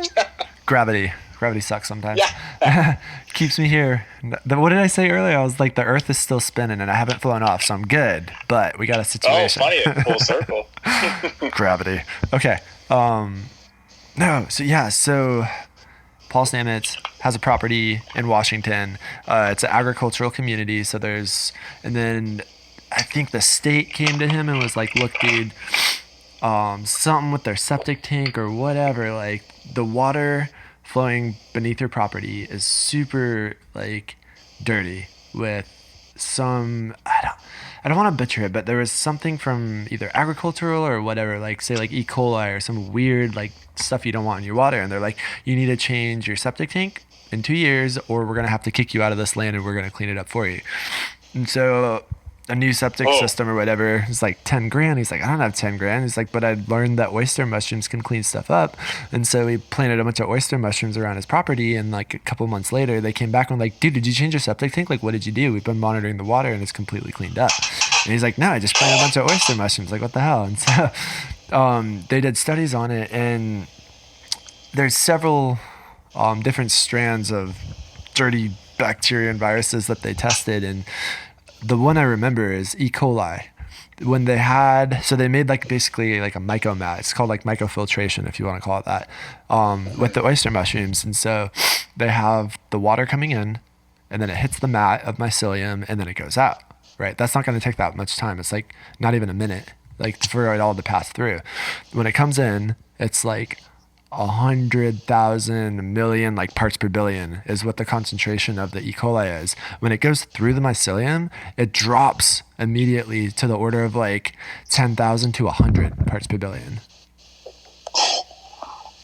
Gravity sucks sometimes. Yeah. Keeps me here. What did I say earlier? I was like, the Earth is still spinning, and I haven't flown off, so I'm good. But we got a situation. Oh, funny, full circle. Gravity. Okay. No. So Paul Stamets has a property in Washington. It's an agricultural community. So and then I think the state came to him and was like, look, dude, something with their septic tank or whatever, like the water flowing beneath your property is super like dirty with some, I don't want to butcher it, but there was something from either agricultural or whatever, like say like E. coli or some weird like stuff you don't want in your water. And they're like, you need to change your septic tank in 2 years or we're going to have to kick you out of this land and we're going to clean it up for you. And so a new septic system or whatever is like 10 grand. He's like, I don't have 10 grand. He's like, but I learned that oyster mushrooms can clean stuff up. And so he planted a bunch of oyster mushrooms around his property. And like a couple months later, they came back and were like, dude, did you change your septic tank? Like, what did you do? We've been monitoring the water and it's completely cleaned up. And he's like, no, I just planted a bunch of oyster mushrooms. Like, what the hell? And so they did studies on it. And there's several different strands of dirty bacteria and viruses that they tested. And the one I remember is E. coli. When they made like basically like a myco mat. It's called like mycofiltration, if you want to call it that, with the oyster mushrooms. And so they have the water coming in, and then it hits the mat of mycelium, and then it goes out. Right? That's not going to take that much time. It's like not even a minute, like for it all to pass through. When it comes in, it's like 100,000 million like parts per billion is what the concentration of the E. coli is. When it goes through the mycelium, it drops immediately to the order of like 10,000 to 100 parts per billion.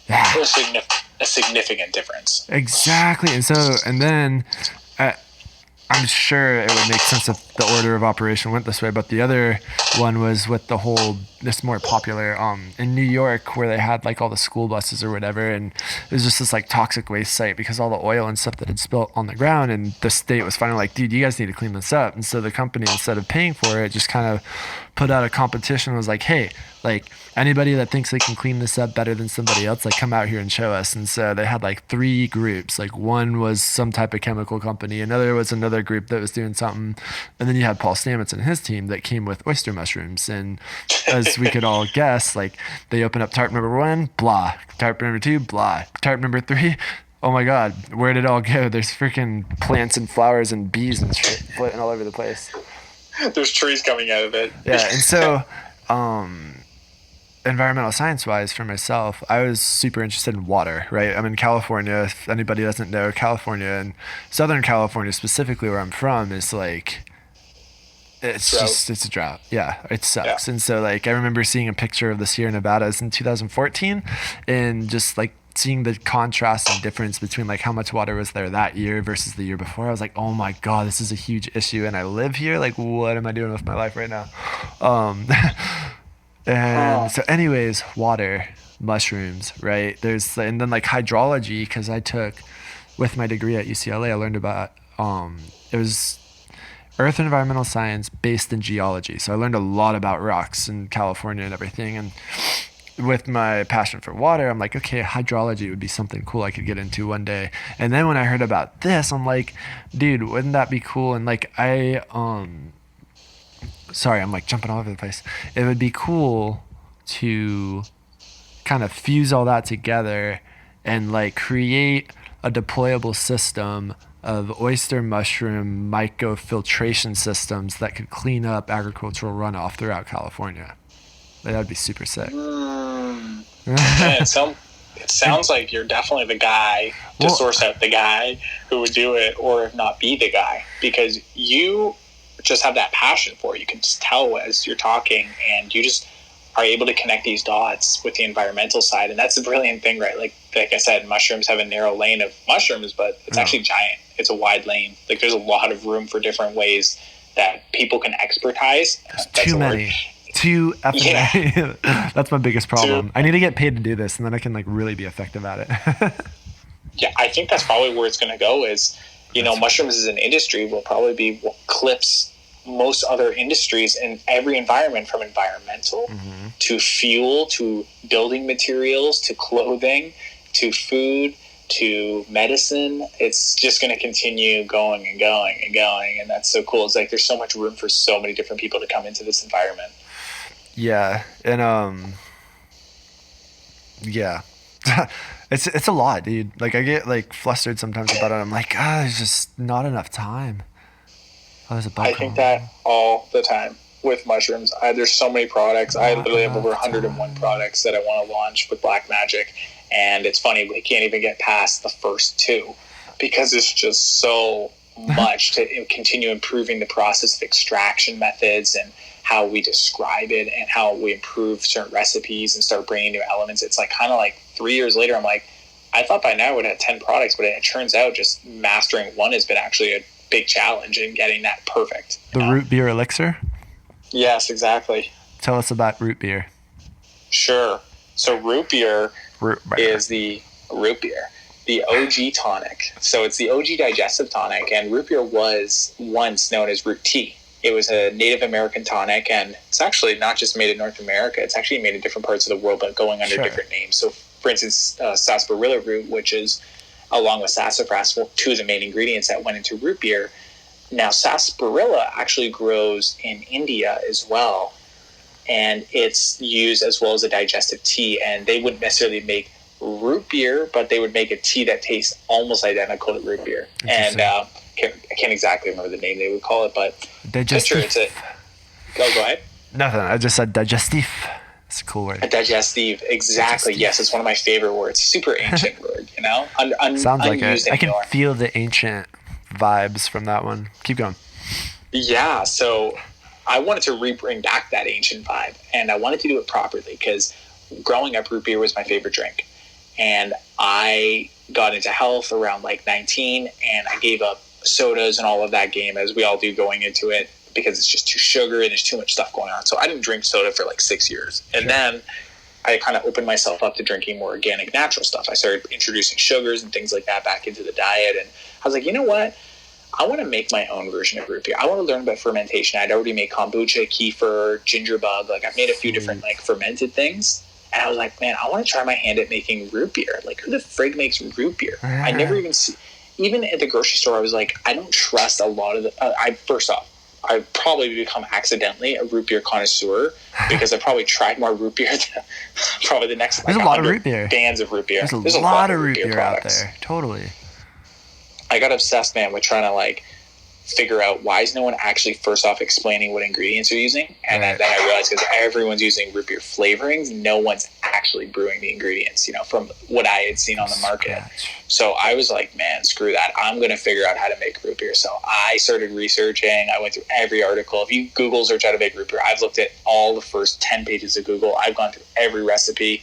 Yeah. A significant difference. Exactly. And then I'm sure it would make sense if the order of operation went this way, but the other one was with this more popular in New York, where they had like all the school buses or whatever, and it was just this like toxic waste site because all the oil and stuff that had spilled on the ground, and the state was finally like, dude, you guys need to clean this up. And so the company, instead of paying for it, just kind of put out a competition, was like, hey, like anybody that thinks they can clean this up better than somebody else, like come out here and show us. And so they had like 3 groups. Like one was some type of chemical company, another was another group that was doing something, and then you had Paul Stamets and his team that came with oyster mushrooms. And as we could all guess, like they open up tarp number 1, blah, tarp number 2, blah, tarp number 3, oh my god, where did it all go? There's freaking plants and flowers and bees and shit floating all over the place. There's trees coming out of it. Yeah. And so environmental science wise, for myself, I was super interested in water, right? I'm in California. If anybody doesn't know, California and Southern California specifically, where I'm from, is like, it's a drought. Yeah, it sucks. Yeah. And so like I remember seeing a picture of the Sierra Nevadas in 2014 and just like seeing the contrast and difference between like how much water was there that year versus the year before. I was like, oh my god, this is a huge issue, and I live here. Like, what am I doing with my life right now? And so anyways, water, mushrooms, right? And then like hydrology, because I took, with my degree at UCLA, I learned about it was earth and environmental science based in geology. So I learned a lot about rocks in California and everything. And with my passion for water, I'm like, okay, hydrology would be something cool I could get into one day. And then when I heard about this, I'm like, dude, wouldn't that be cool? And like sorry, I'm like jumping all over the place. It would be cool to kind of fuse all that together and like create a deployable system of oyster mushroom mycofiltration systems that could clean up agricultural runoff throughout California. That would be super sick. Man, it sounds like you're definitely the guy to source out the guy who would do it, or if not be the guy, because you just have that passion for it. You can just tell as you're talking, and you just are able to connect these dots with the environmental side. And that's the brilliant thing, right? Like I said, mushrooms have a narrow lane of mushrooms, but it's actually giant. It's a wide lane. Like there's a lot of room for different ways that people can expertise. There's too many. Too effing many. That's my biggest problem. I need to get paid to do this, and then I can like really be effective at it. Yeah, I think that's probably where it's going to go is, mushrooms as an industry will probably be what clips most other industries in every environment, from environmental to fuel to building materials to clothing to food to medicine. It's just going to continue going and going and going. And that's so cool. It's like there's so much room for so many different people to come into this environment. Yeah. And, yeah. It's a lot, dude. Like I get like flustered sometimes about it. I'm like, there's just not enough time. There's a bug. I think that all the time with mushrooms. There's so many products. I literally have over 101 products that I want to launch with Black Magic. And it's funny, we can't even get past the first 2 because it's just so much to continue improving the process of extraction methods and how we describe it and how we improve certain recipes and start bringing new elements. It's like kind of like 3 years later, I'm like, I thought by now I would have 10 products, but it turns out just mastering one has been actually a big challenge in getting that perfect. The root beer elixir? Yes, exactly. Tell us about root beer. Sure. So root beer is the root beer, the OG tonic. So it's the OG digestive tonic, and root beer was once known as root tea. It was a Native American tonic, and it's actually not just made in North America. It's actually made in different parts of the world, but going under different names. So, for instance, sarsaparilla root, which is, along with sassafras, 2 of the main ingredients that went into root beer. Now, sarsaparilla actually grows in India as well, and it's used as well as a digestive tea. And they wouldn't necessarily make root beer, but they would make a tea that tastes almost identical to root beer. And I can't exactly remember the name they would call it, but digestif. Go ahead. Nothing. I just said digestif. It's a cool word. A digestive, exactly. Digestive. Yes, it's one of my favorite words. Super ancient word, Sounds like it. Anymore. I can feel the ancient vibes from that one. Keep going. Yeah, so I wanted to bring back that ancient vibe, and I wanted to do it properly because growing up, root beer was my favorite drink. And I got into health around like 19, and I gave up sodas and all of that game, as we all do going into it, because it's just too sugary and there's too much stuff going on. So I didn't drink soda for like 6 years. And then I kind of opened myself up to drinking more organic, natural stuff. I started introducing sugars and things like that back into the diet. And I was like, you know what? I want to make my own version of root beer. I want to learn about fermentation. I'd already made kombucha, kefir, ginger bug. Like I've made a few different like fermented things. And I was like, man, I want to try my hand at making root beer. Like who the frig makes root beer? I never even see, even at the grocery store, I was like, I don't trust a lot of the, first off, I probably become accidentally a root beer connoisseur because I probably tried more root beer than probably the next. There's a lot of root beer. Bands of root beer. There's a lot of root beer out there. Totally. I got obsessed, man, with trying to like figure out why is no one actually first off explaining what ingredients they're using, and then I realized because everyone's using root beer flavorings, no one's actually brewing the ingredients, from what I had seen on the market. So I was like, man, screw that, I'm gonna figure out how to make root beer. So I started researching. I went through every article. If you Google search how to make root beer, I've looked at all the first 10 pages of Google. I've gone through every recipe.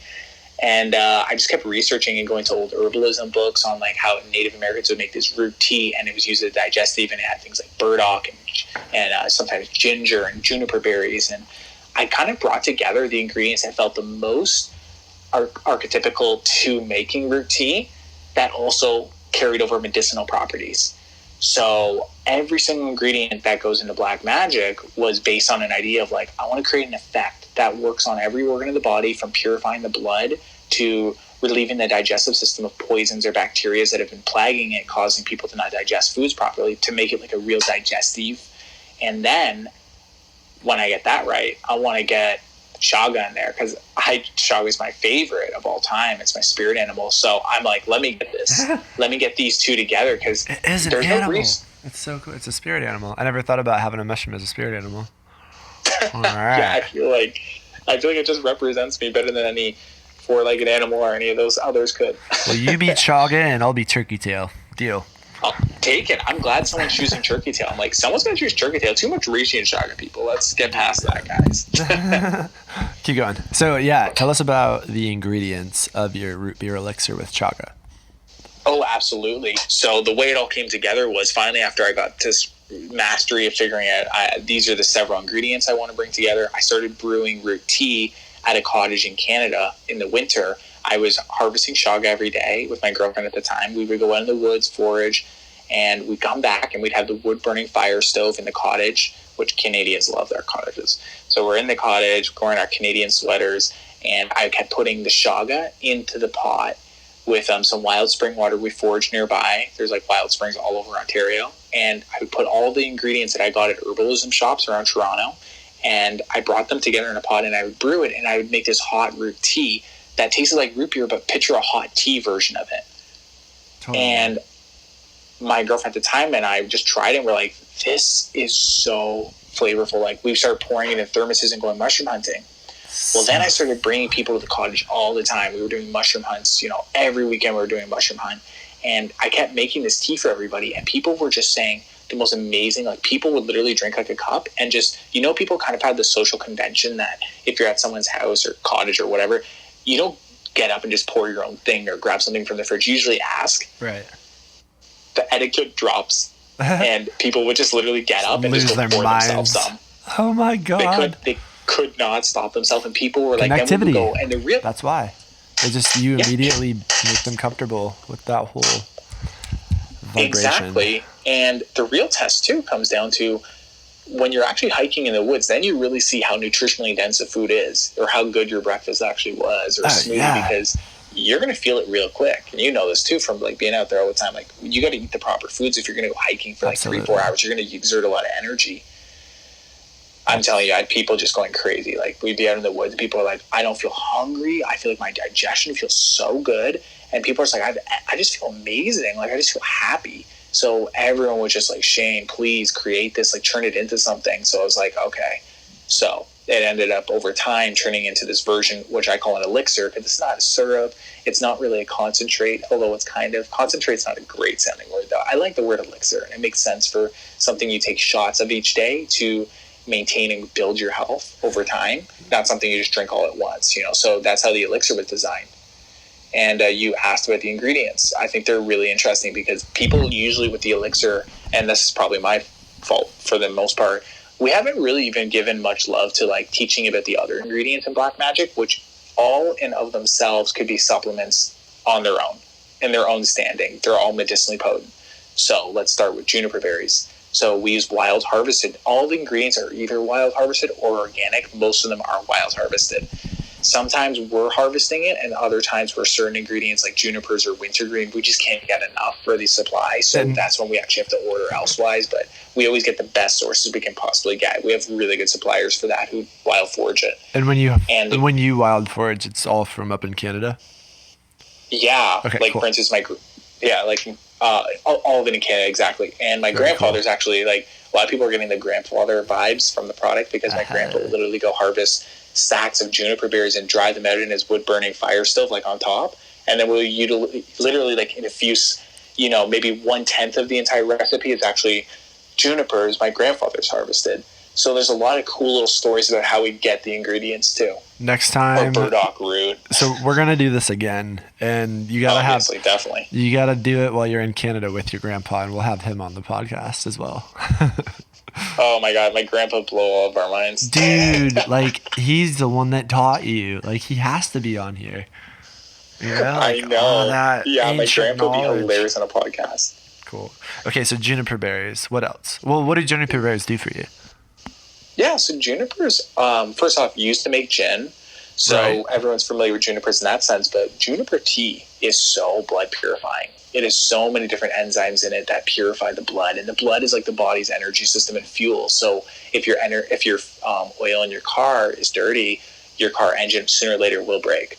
And I just kept researching and going to old herbalism books on like how Native Americans would make this root tea, and it was used as a digestive, and it had things like burdock and sometimes ginger and juniper berries. And I kind of brought together the ingredients that felt the most archetypical to making root tea that also carried over medicinal properties. So every single ingredient that goes into Black Magic was based on an idea of like, I want to create an effect that works on every organ of the body, from purifying the blood to relieving the digestive system of poisons or bacteria that have been plaguing it, causing people to not digest foods properly, to make it like a real digestive. And then when I get that right, I want to get chaga in there, because chaga is my favorite of all time. It's my spirit animal. So I'm like, let me get this. Let me get these two together, because it is an animal. It's so cool. It's a spirit animal. I never thought about having a mushroom as a spirit animal. All right. Yeah, I feel like it just represents me better than any four-legged animal or any of those others could. Well, you be chaga and I'll be turkey tail. Deal. I'll take it. I'm glad someone's choosing turkey tail. I'm like, someone's gonna choose turkey tail. Too much reishi and chaga, people. Let's get past that, guys. keep going. So yeah, tell us about the ingredients of your root beer elixir with chaga. Oh, absolutely. So the way it all came together was finally after I got this mastery of figuring out these are the several ingredients I want to bring together. I started brewing root tea at a cottage in Canada in the winter. I was harvesting chaga every day with my girlfriend at the time. We would go out in the woods, forage, and we'd come back and we'd have the wood-burning fire stove in the cottage, which Canadians love their cottages. So we're in the cottage, wearing our Canadian sweaters, and I kept putting the chaga into the pot with some wild spring water we foraged nearby. There's like wild springs all over Ontario. And I would put all the ingredients that I got at herbalism shops around Toronto, and I brought them together in a pot and I would brew it, and I would make this hot root tea that tasted like root beer, but picture a hot tea version of it. Totally. And my girlfriend at the time and I just tried it and we're like, this is so flavorful. Like we started pouring it in thermoses and going mushroom hunting. Well, then I started bringing people to the cottage all the time. We were doing mushroom hunts, every weekend we were doing a mushroom hunt. And I kept making this tea for everybody. And people were just saying the most amazing, like people would literally drink like a cup and just, people kind of had the social convention that if you're at someone's house or cottage or whatever, you don't get up and just pour your own thing or grab something from the fridge. You usually ask. Right. The etiquette drops and people would just literally get up and just go pour themselves some. Oh my God. They could not stop themselves, and people were like, connectivity. Then we would go, and the real that's why you immediately make them comfortable with that whole vibration. Exactly. And the real test too comes down to when you're actually hiking in the woods, then you really see how nutritionally dense the food is, or how good your breakfast actually was, or smoothie, because you're going to feel it real quick. And you know this too from like being out there all the time. Like you got to eat the proper foods if you're going to go hiking for like 3-4 hours. You're going to exert a lot of energy. I'm telling you, I had people just going crazy. Like we'd be out in the woods, and people are like, I don't feel hungry. I feel like my digestion feels so good. And people are just like, I just feel amazing. Like I just feel happy. So everyone was just like, Shane, please create this, like turn it into something. So I was like, okay. So it ended up over time turning into this version, which I call an elixir, because it's not a syrup. It's not really a concentrate, although it's kind of. Concentrate's not a great sounding word, though. I like the word elixir. And it makes sense for something you take shots of each day to maintain and build your health over time, not something you just drink all at once, so that's how the elixir was designed. And you asked about the ingredients. I think they're really interesting because people usually with the elixir, and this is probably my fault for the most part, we haven't really even given much love to like teaching about the other ingredients in Black Magic, which all in of themselves could be supplements on their own, in their own standing. They're all medicinally potent. So let's start with juniper berries. So we use wild harvested. All the ingredients are either wild harvested or organic. Most of them are wild harvested. Sometimes we're harvesting it, and other times for certain ingredients like junipers or wintergreen, we just can't get enough for the supply. So that's when we actually have to order elsewise. But we always get the best sources we can possibly get. We have really good suppliers for that who wild forage it. And when you wild forage, it's all from up in Canada? Yeah. Okay, like cool. For instance, all of it in Canada, exactly. And my grandfather's actually, like, a lot of people are getting the grandfather vibes from the product because my grandpa would literally go harvest stacks of juniper berries and dry them out in his wood-burning fire stove, like, on top. And then we'll literally, like, infuse, maybe 1/10 of the entire recipe is actually junipers my grandfather's harvested. So there's a lot of cool little stories about how we get the ingredients, too. Next time. Or burdock root. So we're going to do this again. And you got to definitely. You got to do it while you're in Canada with your grandpa, and we'll have him on the podcast as well. Oh my God, my grandpa blew all of our minds. Dude, like, he's the one that taught you. Like, he has to be on here. I know. My grandpa would be hilarious on a podcast. Cool. Okay, so juniper berries. What else? Well, what do juniper berries do for you? Yeah, so junipers, first off, used to make gin. So everyone's familiar with junipers in that sense, but juniper tea is so blood purifying. It has so many different enzymes in it that purify the blood, and the blood is like the body's energy system and fuel. So if your oil in your car is dirty, your car engine sooner or later will break.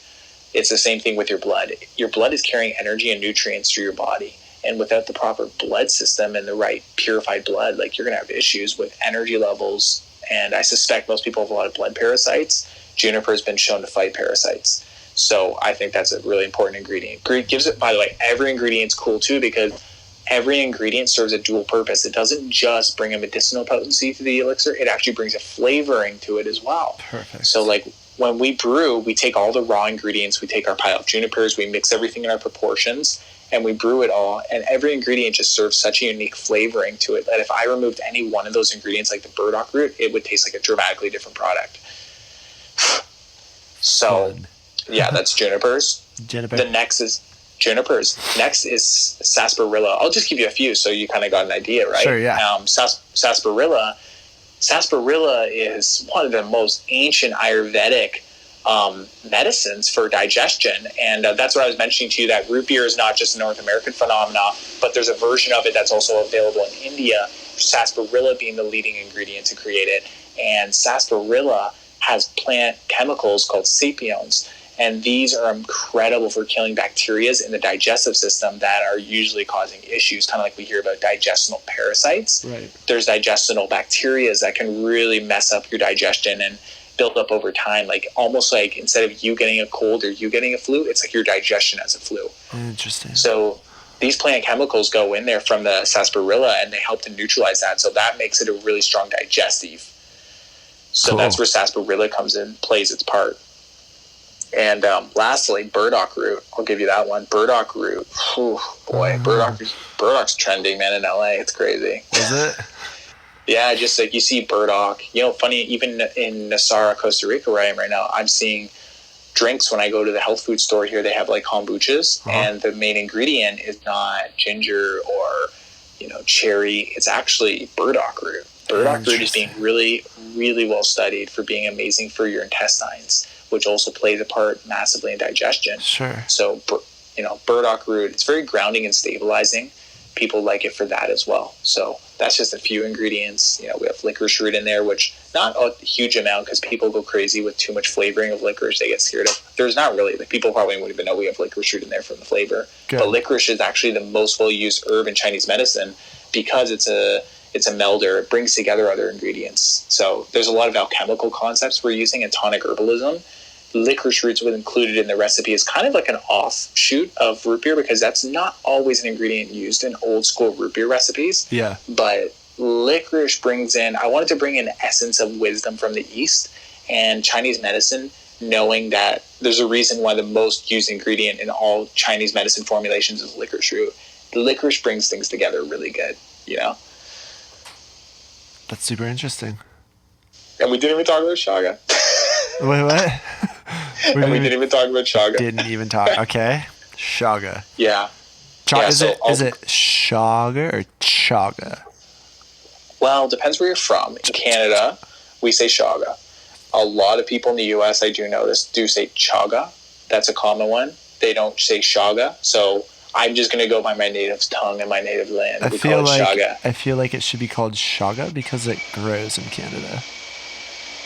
It's the same thing with your blood. Your blood is carrying energy and nutrients through your body, and without the proper blood system and the right purified blood, like, you're going to have issues with energy levels. And I suspect most people have a lot of blood parasites. Juniper has been shown to fight parasites. So I think that's a really important ingredient. Gives it, by the way, every ingredient's cool too, because every ingredient serves a dual purpose. It doesn't just bring a medicinal potency to the elixir. It actually brings a flavoring to it as well. Perfect. So, like, when we brew, we take all the raw ingredients, we take our pile of junipers, we mix everything in our proportions, and we brew it all. And every ingredient just serves such a unique flavoring to it that if I removed any one of those ingredients, like the burdock root, it would taste like a dramatically different product. So, yeah, that's junipers. The next is junipers. Next is sarsaparilla. I'll just give you a few so you kind of got an idea, right? Sure, yeah. Sarsaparilla is one of the most ancient Ayurvedic medicines for digestion, and that's what I was mentioning to you, that root beer is not just a North American phenomenon, but there's a version of it that's also available in India, sarsaparilla being the leading ingredient to create it. And sarsaparilla has plant chemicals called sapiones, and these are incredible for killing bacteria in the digestive system that are usually causing issues, kind of like we hear about digestional parasites. Right. There's digestional bacteria that can really mess up your digestion and build up over time, like almost like instead of you getting a cold or you getting a flu, it's like your digestion has a flu. Interesting. So these plant chemicals go in there from the sarsaparilla and they help to neutralize that. So that makes it a really strong digestive. So that's where sarsaparilla comes in, plays its part. And lastly, burdock root. I'll give you that one. Burdock root. Oh boy, burdock's trending, man, in LA. It's crazy. Is it? Yeah, just like you see burdock. You know, funny, even in Nasara, Costa Rica, where I am right now, I'm seeing drinks when I go to the health food store here. They have like kombuchas, and the main ingredient is not ginger or, cherry. It's actually burdock root. Burdock root is being really, really well studied for being amazing for your intestines, which also plays a part massively in digestion. Sure. So, burdock root, it's very grounding and stabilizing. People like it for that as well. So that's just a few ingredients. We have licorice root in there, which not a huge amount because people go crazy with too much flavoring of licorice. They get scared of. There's not really, people probably wouldn't even know we have licorice root in there from the flavor. Good. But licorice is actually the most well-used herb in Chinese medicine because it's a melder. It brings together other ingredients. So there's a lot of alchemical concepts we're using in tonic herbalism. Licorice roots was included in the recipe is kind of like an offshoot of root beer because that's not always an ingredient used in old school root beer recipes. Yeah. But licorice I wanted to bring in the essence of wisdom from the East and Chinese medicine, knowing that there's a reason why the most used ingredient in all Chinese medicine formulations is licorice root. The licorice brings things together really good, That's super interesting. And we didn't even talk about shaga. Wait, what? We didn't even talk about shaga. Didn't even talk. Okay. Shaga. Yeah. Is it shaga or chaga? Well, depends where you're from. In Canada, we say shaga. A lot of people in the U.S., I do notice, do say chaga. That's a common one. They don't say shaga. So I'm just going to go by my native tongue and my native land. We call it shaga. I feel like it should be called shaga because it grows in Canada.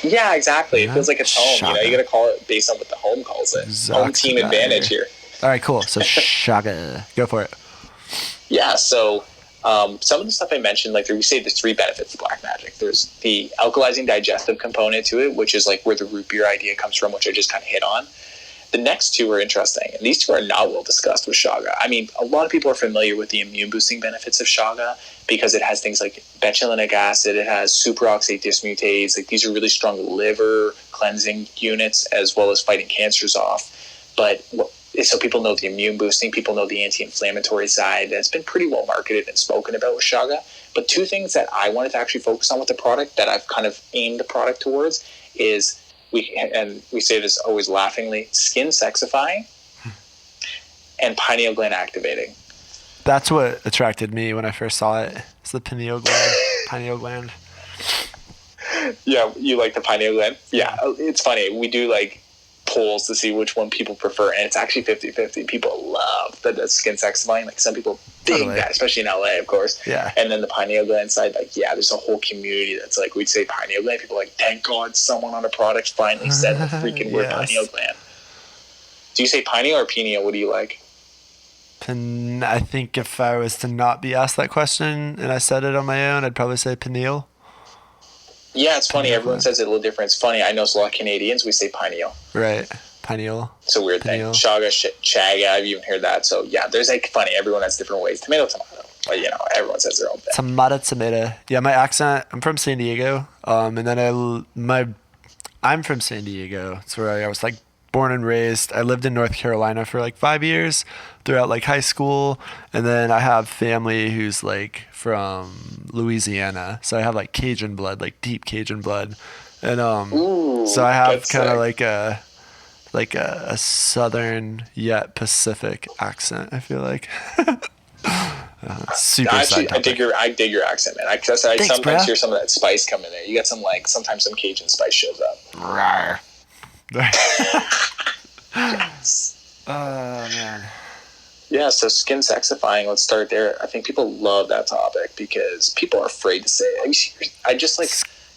Yeah, exactly. It feels like it's home. You got to call it based on what the home calls it. Home team advantage here. All right, cool. So shaga. Go for it. Yeah, so some of the stuff I mentioned, like we say there's 3 benefits of Black Magic. There's the alkalizing digestive component to it, which is like where the root beer idea comes from, which I just kind of hit on. The next 2 are interesting, and these 2 are not well discussed with shaga. I mean, a lot of people are familiar with the immune boosting benefits of shaga because it has things like betulinic acid, it has superoxide dismutase. Like these are really strong liver cleansing units as well as fighting cancers off. But so people know the immune boosting, people know the anti-inflammatory side. It's been pretty well marketed and spoken about with shaga. But 2 things that I wanted to actually focus on with the product that I've kind of aimed the product towards is we say this always laughingly, skin sexifying and pineal gland activating. That's what attracted me when I first saw it. It's the pineal gland. Yeah, you like the pineal gland? Yeah, it's funny. We do like polls to see which one people prefer, and it's actually 50-50. People love the skin sexifying. Like some people dig that, especially in LA, of course. Yeah. And then the pineal gland side, like, yeah, there's a whole community that's like, we'd say pineal gland. People are like, thank God someone on a product finally said the freaking word pineal gland. Do you say pineal or pineal? What do you like? I think if I was to not be asked that question and I said it on my own, I'd probably say pineal. Yeah, it's funny. Everyone says it a little different. It's funny. I know a lot of Canadians, we say pineal. Right. Pineal. It's a weird thing. Shaga, chaga, I've even heard that. So, yeah, there's like funny. Everyone has different ways. Tomato. But, everyone says their own thing. Tomato. Yeah, my accent, I'm from San Diego. And then I'm from San Diego. It's where I was like born and raised. I lived in North Carolina for like 5 years throughout like high school, and then I have family who's like from Louisiana, so I have like Cajun blood, like deep Cajun blood, and Ooh, so I have that's kind of sick. like a southern yet Pacific accent. I feel like super side topic. I dig your accent, man. I Thanks, sometimes bruh. hear some of that spice coming there. You get some like sometimes some Cajun spice shows up. Rawr. Yes. Oh man. Yeah, so skin sexifying, let's start there. I think people love that topic because people are afraid to say it. I just like,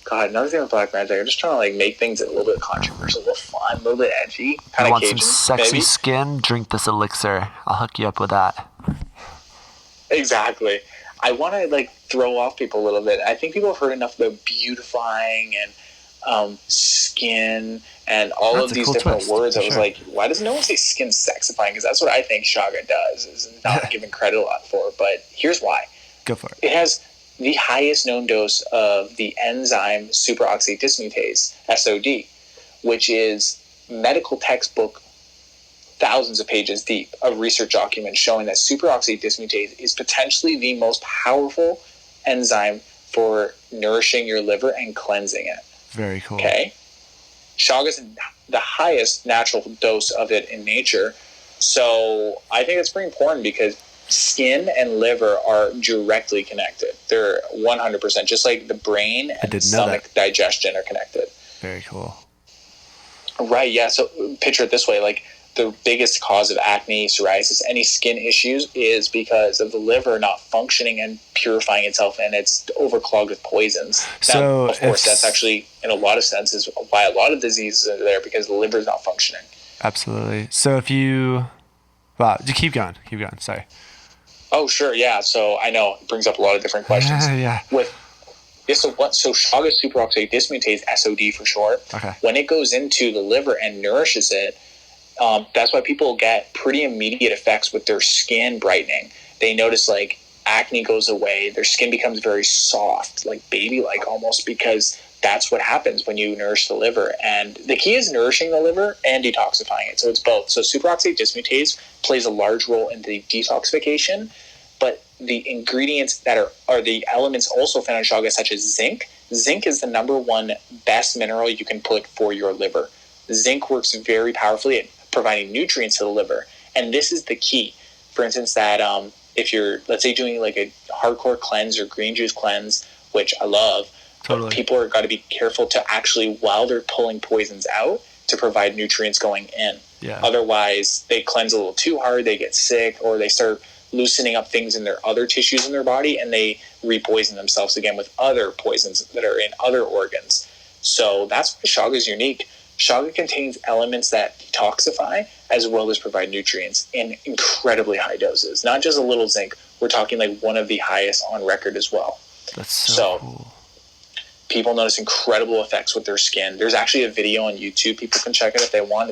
God, another thing with Black Magic, I'm just trying to like make things a little bit controversial, a little fun, a little bit edgy, You kind of want Cajun, some sexy maybe. skin? Drink this elixir. I'll hook you up with that. Exactly. I want to like throw off people a little bit. I think people have heard enough about beautifying and skin and all That's of a these cool different twist, words. for I was sure. like, why does no one say skin sexifying? Because that's what I think Shaga does, is not given credit a lot for. But here's why. Go for it. It has the highest known dose of the enzyme superoxide dismutase, SOD, which is medical textbook thousands of pages deep of research documents showing that superoxide dismutase is potentially the most powerful enzyme for nourishing your liver and cleansing it. Very cool. Okay? Chaga is the highest natural dose of it in nature. So I think it's pretty important because skin and liver are directly connected. They're 100%, just like the brain and stomach digestion are connected. Very cool. Right, yeah. So picture it this way, like the biggest cause of acne, psoriasis, any skin issues is because of the liver not functioning and purifying itself, and it's overclogged with poisons. So now, of course, that's actually, in a lot of senses, why a lot of diseases are there, because the liver is not functioning. Absolutely. So if you... Wow, just keep going. Keep going. Sorry. Oh, sure, yeah. So I know it brings up a lot of different questions. Yeah. So Chaga superoxide dismutase, SOD for short, Okay. when it goes into the liver and nourishes it, that's why people get pretty immediate effects with their skin brightening. They notice like acne goes away, their skin becomes very soft, like baby-like almost, because that's what happens when you nourish the liver. And the key is nourishing the liver and detoxifying it. So it's both. So superoxide dismutase plays a large role in the detoxification, but the ingredients that are the elements also found in chaga, such as zinc. Zinc is the number one best mineral you can put for your liver. Zinc works very powerfully at providing nutrients to the liver. And this is the key. For instance, that if you're, let's say, doing like a hardcore cleanse or green juice cleanse, which I love, Totally. but people are got to be careful to actually, while they're pulling poisons out, to provide nutrients going in. Yeah. Otherwise, they cleanse a little too hard, they get sick, or they start loosening up things in their other tissues in their body, and they repoison themselves again with other poisons that are in other organs. So that's why chaga is unique. Chaga contains elements that detoxify as well as provide nutrients in incredibly high doses. Not just a little zinc. We're talking like one of the highest on record as well. That's so cool. People notice incredible effects with their skin. There's actually a video on YouTube. People can check it if they want.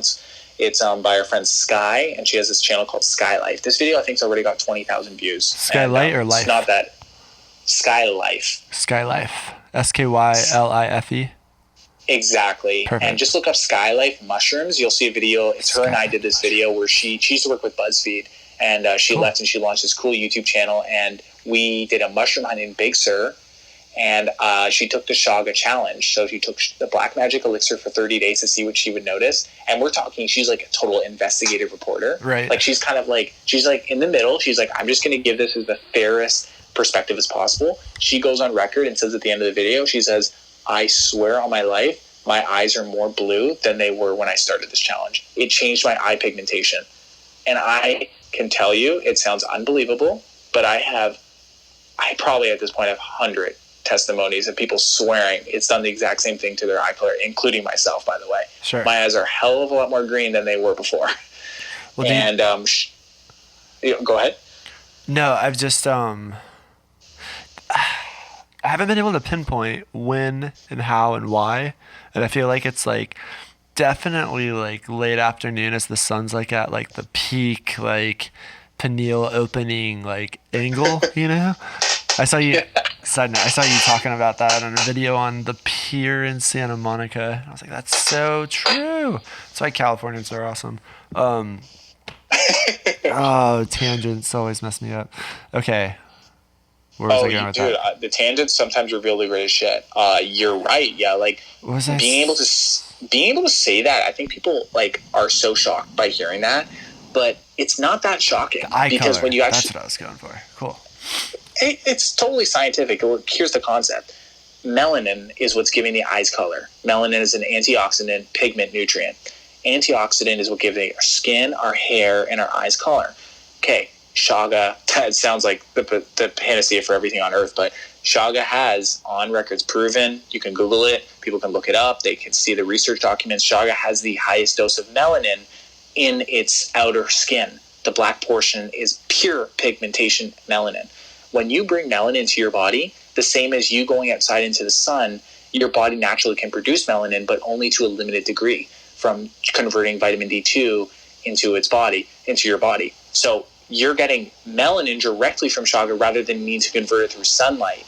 It's by our friend Sky, and she has this channel called Sky Life. This video, I think, has already got 20,000 views. Skylight or Life? It's not that. Sky Life. Sky Life. SKYLIFE. Exactly. Perfect. And just look up Sky Life mushrooms. You'll see a video. It's her and I did this video where she used to work with BuzzFeed, and she left and she launched this cool YouTube channel, and we did a mushroom hunt in Big Sur. And she took the Chaga challenge. So she took the Black Magic elixir for 30 days to see what she would notice. And we're talking, she's like a total investigative reporter. Right. Like she's like in the middle. She's like, I'm just going to give this as the fairest perspective as possible. She goes on record and says at the end of the video, she says, I swear on my life, my eyes are more blue than they were when I started this challenge. It changed my eye pigmentation. And I can tell you, it sounds unbelievable, but I probably at this point have 100 testimonies of people swearing it's done the exact same thing to their eye color, including myself, by the way. Sure. My eyes are a hell of a lot more green than they were before. Well, and go ahead. No, I've just I haven't been able to pinpoint when and how and why, and I feel like it's like definitely like late afternoon as the sun's like at like the peak like pineal opening like angle, you know. I saw you. Side note, I saw you talking about that on a video on the pier in Santa Monica. I was like, that's so true. That's why Californians are awesome. Tangents always mess me up. Okay. Where was I going with dude, that? the tangents sometimes reveal the greatest shit. You're right. Yeah, like being able to say that, I think people like are so shocked by hearing that, but it's not that shocking because when you actually, that's what I was going for. Cool. It's totally scientific. Here's the concept. Melanin is what's giving the eyes color. Melanin is an antioxidant pigment nutrient. Antioxidant is what gives our skin, our hair, and our eyes color. Okay, Chaga, it sounds like the panacea for everything on earth, but Chaga has on records proven, you can Google it, people can look it up, they can see the research documents. Chaga has the highest dose of melanin in its outer skin. The black portion is pure pigmentation melanin. When you bring melanin into your body, the same as you going outside into the sun, your body naturally can produce melanin, but only to a limited degree from converting vitamin D2 into your body. So you're getting melanin directly from Chaga rather than needing to convert it through sunlight.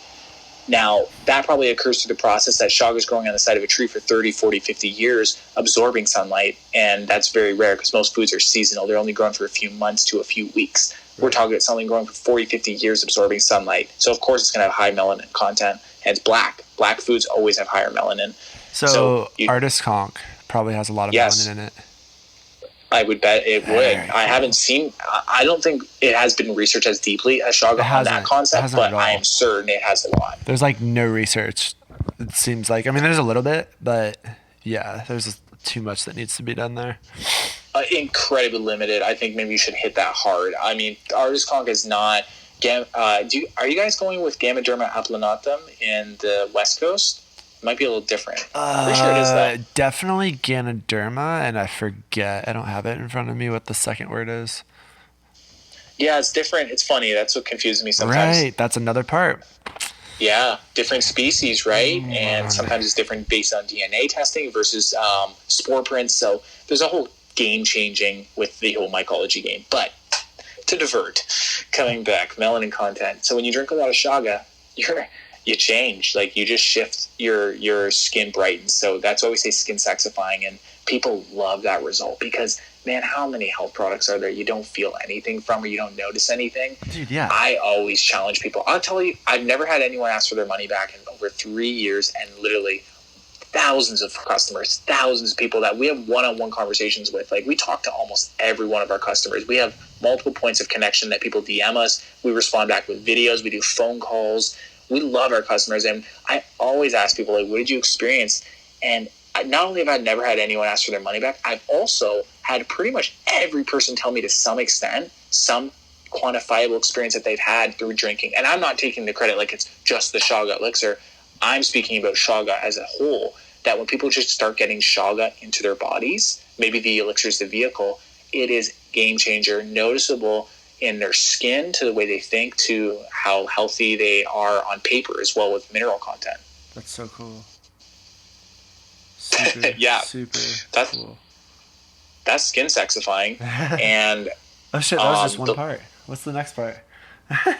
Now, that probably occurs through the process that Chaga is growing on the side of a tree for 30, 40, 50 years, absorbing sunlight, and that's very rare because most foods are seasonal. They're only grown for a few months to a few weeks. We're talking about something growing for 40, 50 years absorbing sunlight. So, of course, it's going to have high melanin content, and it's black. Black foods always have higher melanin. So artist conch probably has a lot of melanin in it. I would bet it would. Cool. I don't think it has been researched as deeply as Chaga on that concept, but I am certain it has a lot. There's like no research. It seems like, I mean, there's a little bit, but yeah, there's too much that needs to be done there. Incredibly limited. I think maybe you should hit that hard. I mean, artist conch is not. Are you guys going with Ganoderma applanatum in the West Coast? It might be a little different. Pretty sure it is that. Definitely Ganoderma, and I forget. I don't have it in front of me what the second word is. Yeah, it's different. It's funny. That's what confuses me sometimes. Right, that's another part. Yeah, different species, right? And sometimes it's different based on DNA testing versus spore prints. So there's a whole game changing with the whole mycology game. But to divert, coming back, melanin content. So when you drink a lot of Chaga, you change. Like you just shift, your skin brightens. So that's why we say skin sexifying, and people love that result because, man, how many health products are there you don't feel anything from or you don't notice anything? Dude, yeah. I always challenge people. I'll tell you, I've never had anyone ask for their money back in over 3 years, and literally thousands of customers, thousands of people that we have one-on-one conversations with. Like we talk to almost every one of our customers. We have multiple points of connection that people DM us. We respond back with videos. We do phone calls. We love our customers, and I always ask people, like, what did you experience? And not only have I never had anyone ask for their money back, I've also had pretty much every person tell me to some extent some quantifiable experience that they've had through drinking. And I'm not taking the credit like it's just the Chaga elixir. I'm speaking about Chaga as a whole, that when people just start getting Chaga into their bodies, maybe the elixir is the vehicle, it is game changer, noticeable in their skin, to the way they think, to how healthy they are on paper as well with mineral content. That's so cool. Super, yeah. Super cool. That's skin sexifying. And oh shit, that was just one part. What's the next part?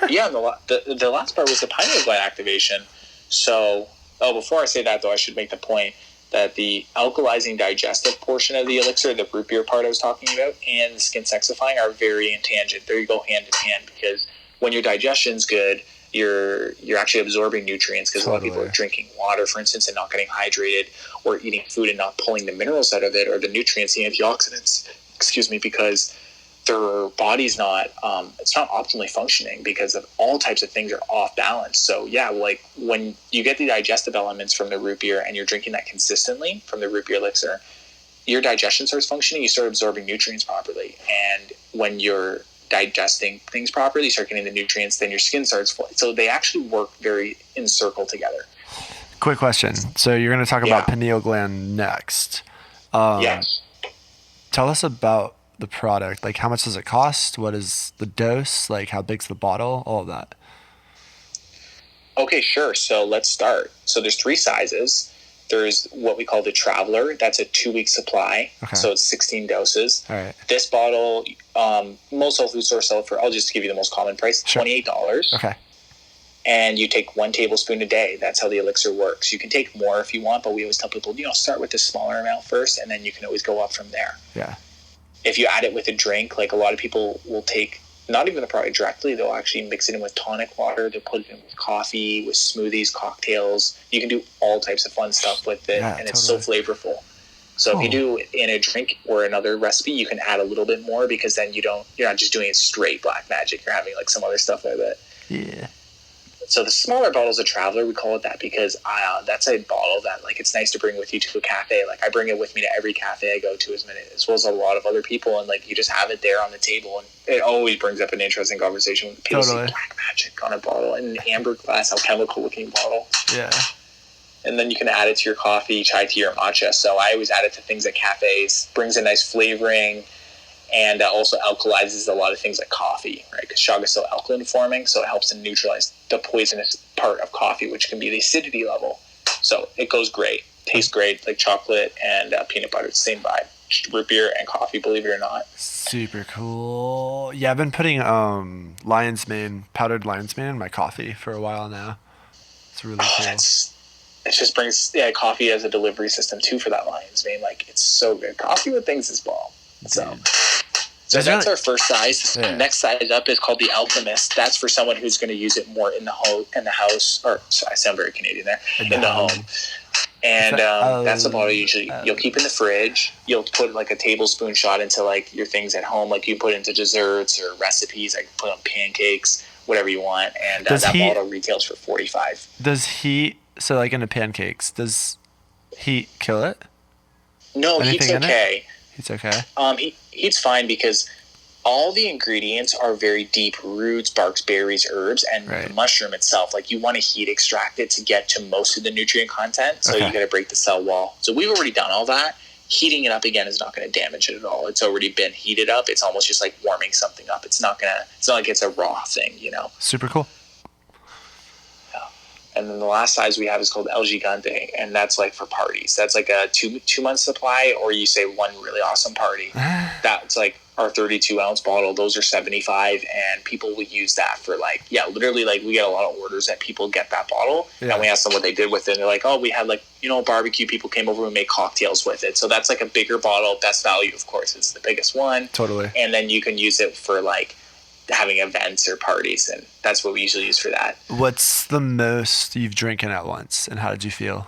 Yeah, the last part was the pineal gland activation. So, before I say that though, I should make the point that the alkalizing digestive portion of the elixir, the root beer part I was talking about, and the skin sexifying are very in tangent. There you go, hand in hand, because when your digestion's good, you're actually absorbing nutrients, because a lot of people are drinking water, for instance, and not getting hydrated, or eating food and not pulling the minerals out of it, or the nutrients, the antioxidants, because their body's not it's not optimally functioning because of all types of things are off balance. So yeah, like when you get the digestive elements from the root beer and you're drinking that consistently from the root beer elixir, your digestion starts functioning, you start absorbing nutrients properly, and when you're digesting things properly, you start getting the nutrients, then your skin starts flowing. So they actually work very in circle together. Quick question. So you're going to talk about pineal gland next. Yes. Tell us about the product. Like, how much does it cost? What is the dose? Like, how big's the bottle? All of that. Okay, sure. So let's start. So there's 3 sizes. There's what we call the Traveler. That's a 2-week supply. Okay. So it's 16 doses. All right. This bottle, most health food stores sell it for, I'll just give you the most common price, $28. Okay. and you take 1 tablespoon a day. That's how the elixir works. You can take more if you want, but we always tell people, start with the smaller amount first, and then you can always go up from there. Yeah. If you add it with a drink, like a lot of people will take not even the product directly, they'll actually mix it in with tonic water. They'll put it in with coffee, with smoothies, cocktails. You can do all types of fun stuff with it, and it's so flavorful. So if you do it in a drink or another recipe, you can add a little bit more, because then you're not just doing it straight Black Magic. You're having like some other stuff with it. Yeah. So the smaller bottle is a traveler. We call it that because that's a bottle that like it's nice to bring with you to a cafe. Like I bring it with me to every cafe I go to, as well as a lot of other people, and like you just have it there on the table, and it always brings up an interesting conversation when people see Black Magic on a bottle in an amber glass, alchemical looking bottle. Yeah. And then you can add it to your coffee, chai tea, or matcha. So I always add it to things at cafes. Brings a nice flavoring. And also alkalizes a lot of things like coffee, right? Because chaga is so alkaline forming, so it helps to neutralize the poisonous part of coffee, which can be the acidity level. So it goes great. Tastes great, like chocolate and peanut butter. It's the same vibe. Root beer and coffee, believe it or not. Super cool. Yeah, I've been putting lion's mane, powdered lion's mane in my coffee for a while now. It's really cool. It just brings coffee as a delivery system too for that lion's mane. Like it's so good. Coffee with things as well. So that's our first size. The next size up is called the Alchemist. That's for someone who's going to use it more in the house. Or sorry, I sound very Canadian there. In the home. And that's a bottle you'll keep in the fridge. You'll put like a tablespoon shot into like your things at home. Like you put into desserts or recipes. Like put on pancakes, whatever you want. And that bottle retails for $45. Does heat, so like into pancakes, does heat kill it? No, heat's okay. Heat's okay. Heat's fine because all the ingredients are very deep roots, barks, berries, herbs, and the mushroom itself. Like you want to heat extract it to get to most of the nutrient content, so you got to break the cell wall. So we've already done all that. Heating it up again is not going to damage it at all. It's already been heated up. It's almost just like warming something up. It's not like it's a raw thing, Super cool. And then the last size we have is called El Gigante, and that's like for parties. That's like a two-month supply, or you say one really awesome party. That's like our 32-ounce bottle. Those are $75, and people will use that for literally like we get a lot of orders that people get that bottle, and we ask them what they did with it. And they're like, oh, we had barbecue. People came over and made cocktails with it. So that's like a bigger bottle. Best value, of course, is the biggest one. Totally. And then you can use it for like having events or parties, and that's what we usually use for that. What's the most you've drinking at once, and how did you feel?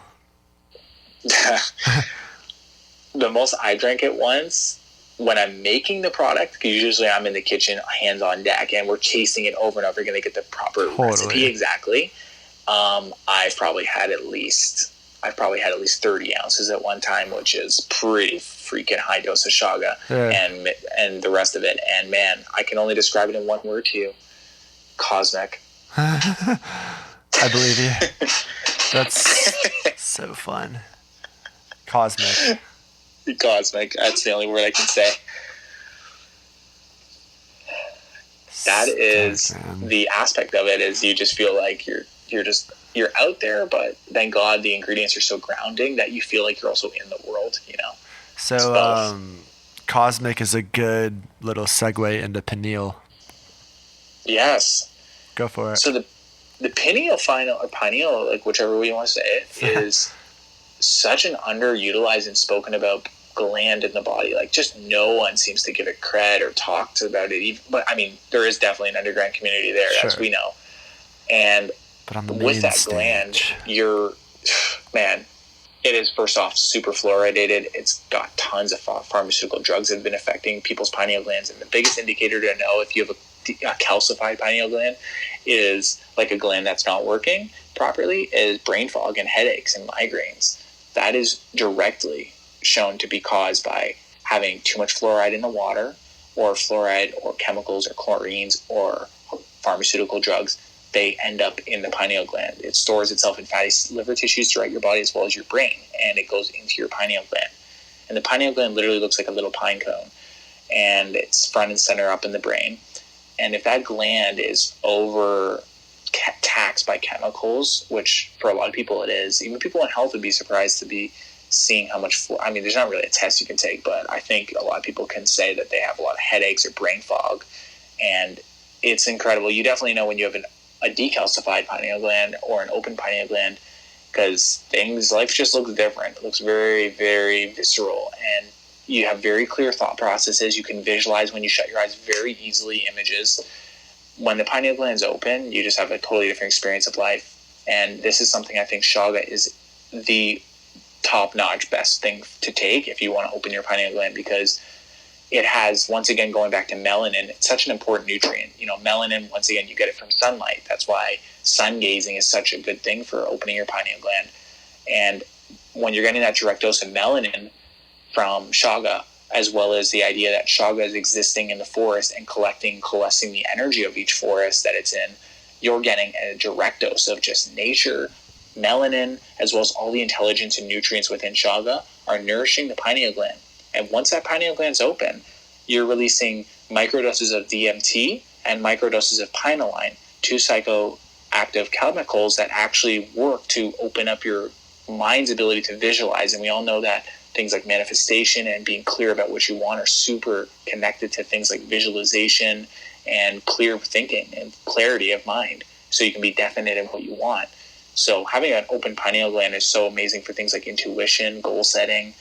The most I drank at once when I'm making the product, because usually I'm in the kitchen, hands on deck, and we're chasing it over and over again to get the proper recipe exactly. I've probably had at least 30 ounces at one time, which is pretty freaking high dose of chaga and the rest of it. And man, I can only describe it in one word to you: cosmic. I believe you. That's so fun. Cosmic. Cosmic. That's the only word I can say. That is the aspect of it. Is you just feel like you're out there, but thank God the ingredients are so grounding that you feel like you're also in the world, So, cosmic is a good little segue into pineal. Yes. Go for it. So the pineal or pineal, like whichever way you want to say it, is such an underutilized and spoken about gland in the body. Like just no one seems to give it cred or talk about it. But I mean, there is definitely an underground community there, as we know. And with that gland, it is first off super fluoridated. It's got tons of pharmaceutical drugs that have been affecting people's pineal glands. And the biggest indicator to know if you have a calcified pineal gland is like a gland that's not working properly is brain fog and headaches and migraines. That is directly shown to be caused by having too much fluoride in the water, or fluoride or chemicals or chlorines or pharmaceutical drugs. They end up in the pineal gland. It stores itself in fatty liver tissues throughout your body as well as your brain, and it goes into your pineal gland. And the pineal gland literally looks like a little pine cone, and it's front and center up in the brain. And if that gland is taxed by chemicals, which for a lot of people it is, even people in health would be surprised to be seeing how much there's not really a test you can take, but I think a lot of people can say that they have a lot of headaches or brain fog, and it's incredible. You definitely know when you have a decalcified pineal gland or an open pineal gland, because life just looks different. It looks very, very visceral, and you have very clear thought processes. You can visualize when you shut your eyes very easily images. When the pineal gland is open, you just have a totally different experience of life. And this is something I think Chaga is the top-notch best thing to take if you want to open your pineal gland, because it has, once again, going back to melanin, it's such an important nutrient. Melanin, once again, you get it from sunlight. That's why sun gazing is such a good thing for opening your pineal gland. And when you're getting that direct dose of melanin from Chaga, as well as the idea that Chaga is existing in the forest and coalescing the energy of each forest that it's in, you're getting a direct dose of just nature. Melanin, as well as all the intelligence and nutrients within Chaga, are nourishing the pineal gland. And once that pineal gland's open, you're releasing microdoses of DMT and microdoses of pinealine, two psychoactive chemicals that actually work to open up your mind's ability to visualize. And we all know that things like manifestation and being clear about what you want are super connected to things like visualization and clear thinking and clarity of mind, so you can be definite in what you want. So having an open pineal gland is so amazing for things like intuition, goal setting,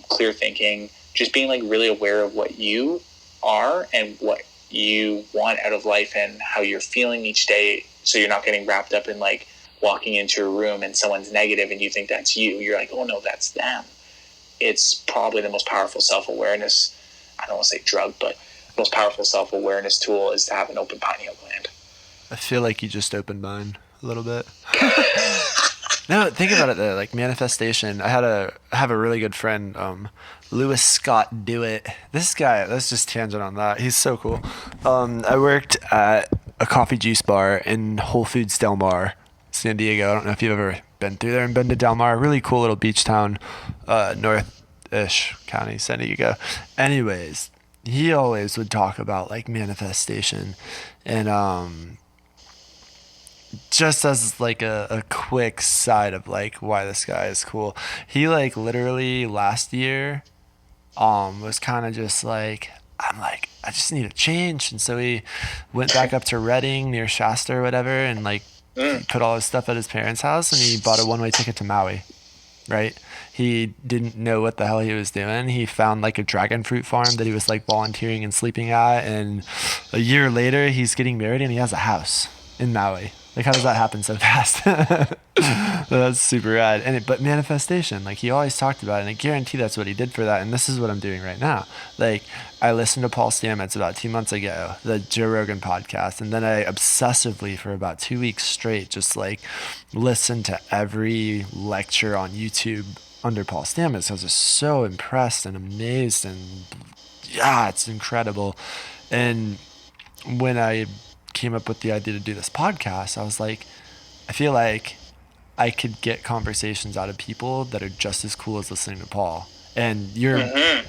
clear thinking, just being like really aware of what you are and what you want out of life and how you're feeling each day, so you're not getting wrapped up in like walking into a room and someone's negative and you think that's you. You're like, oh no, that's them. It's probably the most powerful self-awareness, I don't want to say drug, but most powerful self-awareness tool is to have an open pineal gland. I feel like you just opened mine a little bit. No, think about it though, like manifestation. I have a really good friend, Lewis Scott Dewitt. This guy, let's just tangent on that. He's so cool. I worked at a coffee juice bar in Whole Foods Del Mar, San Diego. I don't know if you've ever been through there and been to Del Mar. Really cool little beach town, north-ish county, San Diego. Anyways, he always would talk about like manifestation, and just as like a quick side of like why this guy is cool, he like literally last year was kind of just like, I'm like, I just need a change. And so he went back up to Redding near Shasta or whatever, and like put all his stuff at his parents' house, and he bought a one-way ticket to Maui, right? He didn't know what the hell he was doing. He found like a dragon fruit farm that he was like volunteering and sleeping at, and a year later he's getting married and he has a house in Maui. Like, how does that happen so fast? That's super rad. But manifestation, like he always talked about it, and I guarantee that's what he did for that. And this is what I'm doing right now. Like, I listened to Paul Stamets about 2 months ago, the Joe Rogan podcast, and then I obsessively for about 2 weeks straight just like listened to every lecture on YouTube under Paul Stamets. I was just so impressed and amazed, and yeah, it's incredible. And when I came up with the idea to do this podcast, I was like, I feel like I could get conversations out of people that are just as cool as listening to Paul. And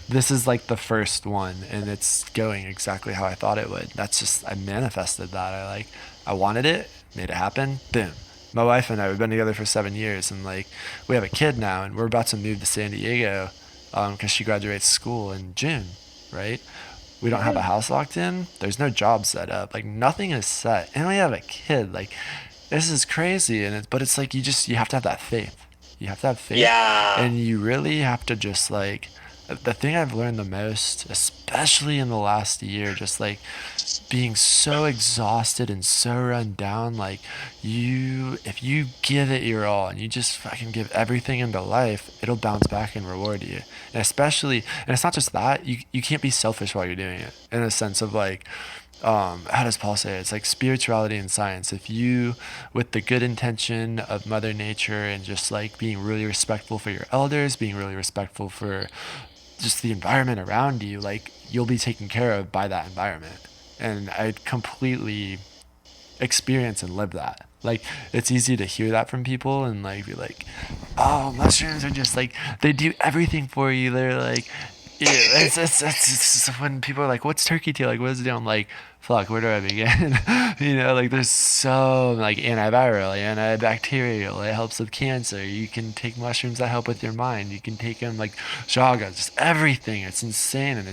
this is like the first one, and it's going exactly how I thought it would. That's just, I manifested that. I wanted it, made it happen, boom. My wife and I, we've been together for 7 years, and like we have a kid now, and we're about to move to San Diego because she graduates school in June, right? We don't have a house locked in. There's no job set up. Like nothing is set, and we have a kid. Like this is crazy, but it's like you have to have that faith. You have to have faith, and you really have to just like. The thing I've learned the most, especially in the last year, just like being so exhausted and so run down, like if you give it your all and you just fucking give everything into life, it'll bounce back and reward you. And it's not just that, you can't be selfish while you're doing it, in a sense of like, how does Paul say it? It's like spirituality and science. If you, with the good intention of Mother Nature and just like being really respectful for your elders, being really respectful for just the environment around you, like you'll be taken care of by that environment. And I completely experience and live that. Like it's easy to hear that from people and like be like, oh, mushrooms are just like, they do everything for you. They're like, yeah, it's when people are like, what's turkey tail? Like, what does it do? I'm like, fuck, where do I begin? Like there's so like antiviral, antibacterial. It helps with cancer. You can take mushrooms that help with your mind. You can take them like chaga, just everything. It's insane, and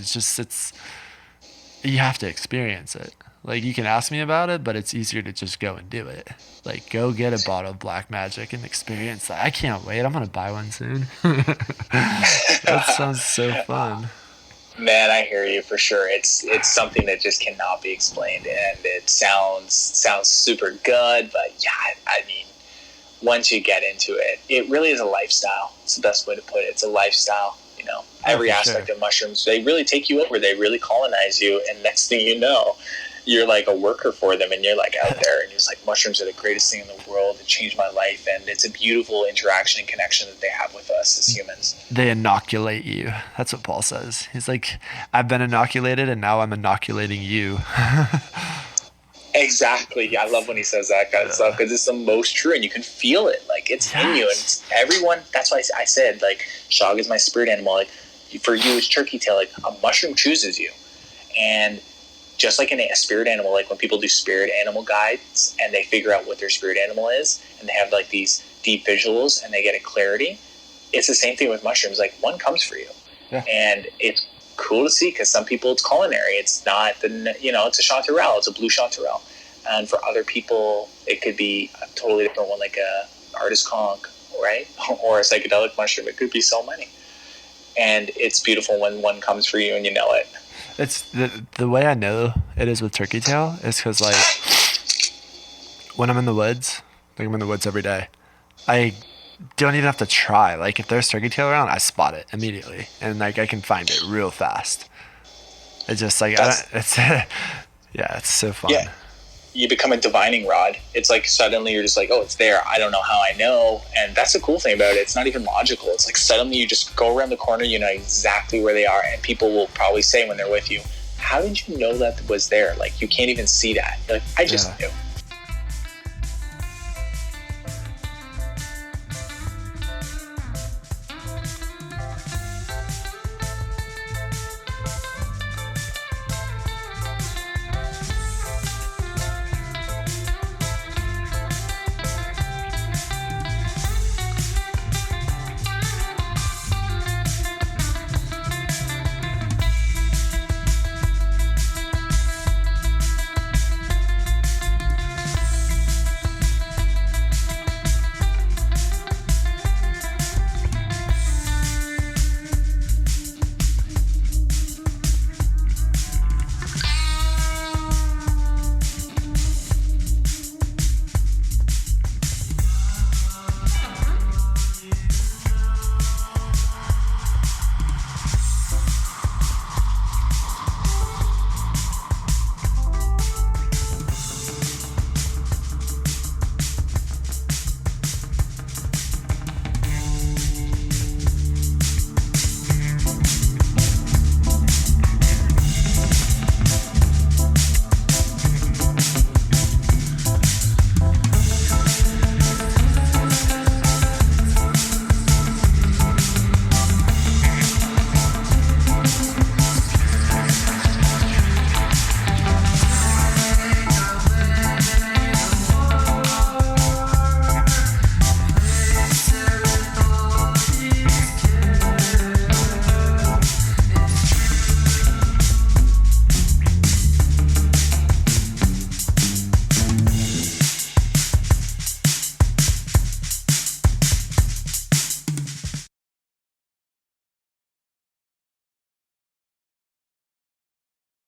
you have to experience it. Like, you can ask me about it, but it's easier to just go and do it. Like, go get a bottle of Black Magic and experience that. I can't wait. I'm gonna buy one soon. That sounds so fun. Man, I hear you for sure. It's something that just cannot be explained, and it sounds super good. But yeah, I mean, once you get into it, it really is a lifestyle. It's the best way to put it. It's a lifestyle. You know, every aspect of mushrooms, they really take you over. They really colonize you, and next thing you know, you're like a worker for them, and you're like out there, and you're just like, mushrooms are the greatest thing in the world. It changed my life, and it's a beautiful interaction and connection that they have with us as humans. They inoculate you. That's what Paul says. He's like, I've been inoculated, and now I'm inoculating you. Exactly. I love when he says that kind of stuff, because it's the most true, and you can feel it. Like, it's in you, and it's everyone. That's why I said, like, Shog is my spirit animal. Like, for you, it's turkey tail. Like, a mushroom chooses you, and just like a spirit animal, like when people do spirit animal guides and they figure out what their spirit animal is, and they have like these deep visuals and they get a clarity, it's the same thing with mushrooms. Like, one comes for you, and it's cool to see, because some people it's culinary. It's not it's a chanterelle. It's a blue chanterelle, and for other people it could be a totally different one, like a artist conch, right, or a psychedelic mushroom. It could be so many, and it's beautiful when one comes for you and you know it. It's the way I know it is with turkey tail is because, like, when I'm in the woods, like I'm in the woods every day, I don't even have to try. Like, if there's turkey tail around, I spot it immediately, and like I can find it real fast. It's just like it's it's so fun. Yeah, you become a divining rod. It's like suddenly you're just like, oh, it's there. I don't know how I know, and that's the cool thing about it. It's not even logical. It's like suddenly you just go around the corner, you know exactly where they are, and people will probably say when they're with you, "How did you know that was there? Like, you can't even see that." You're like, I just knew.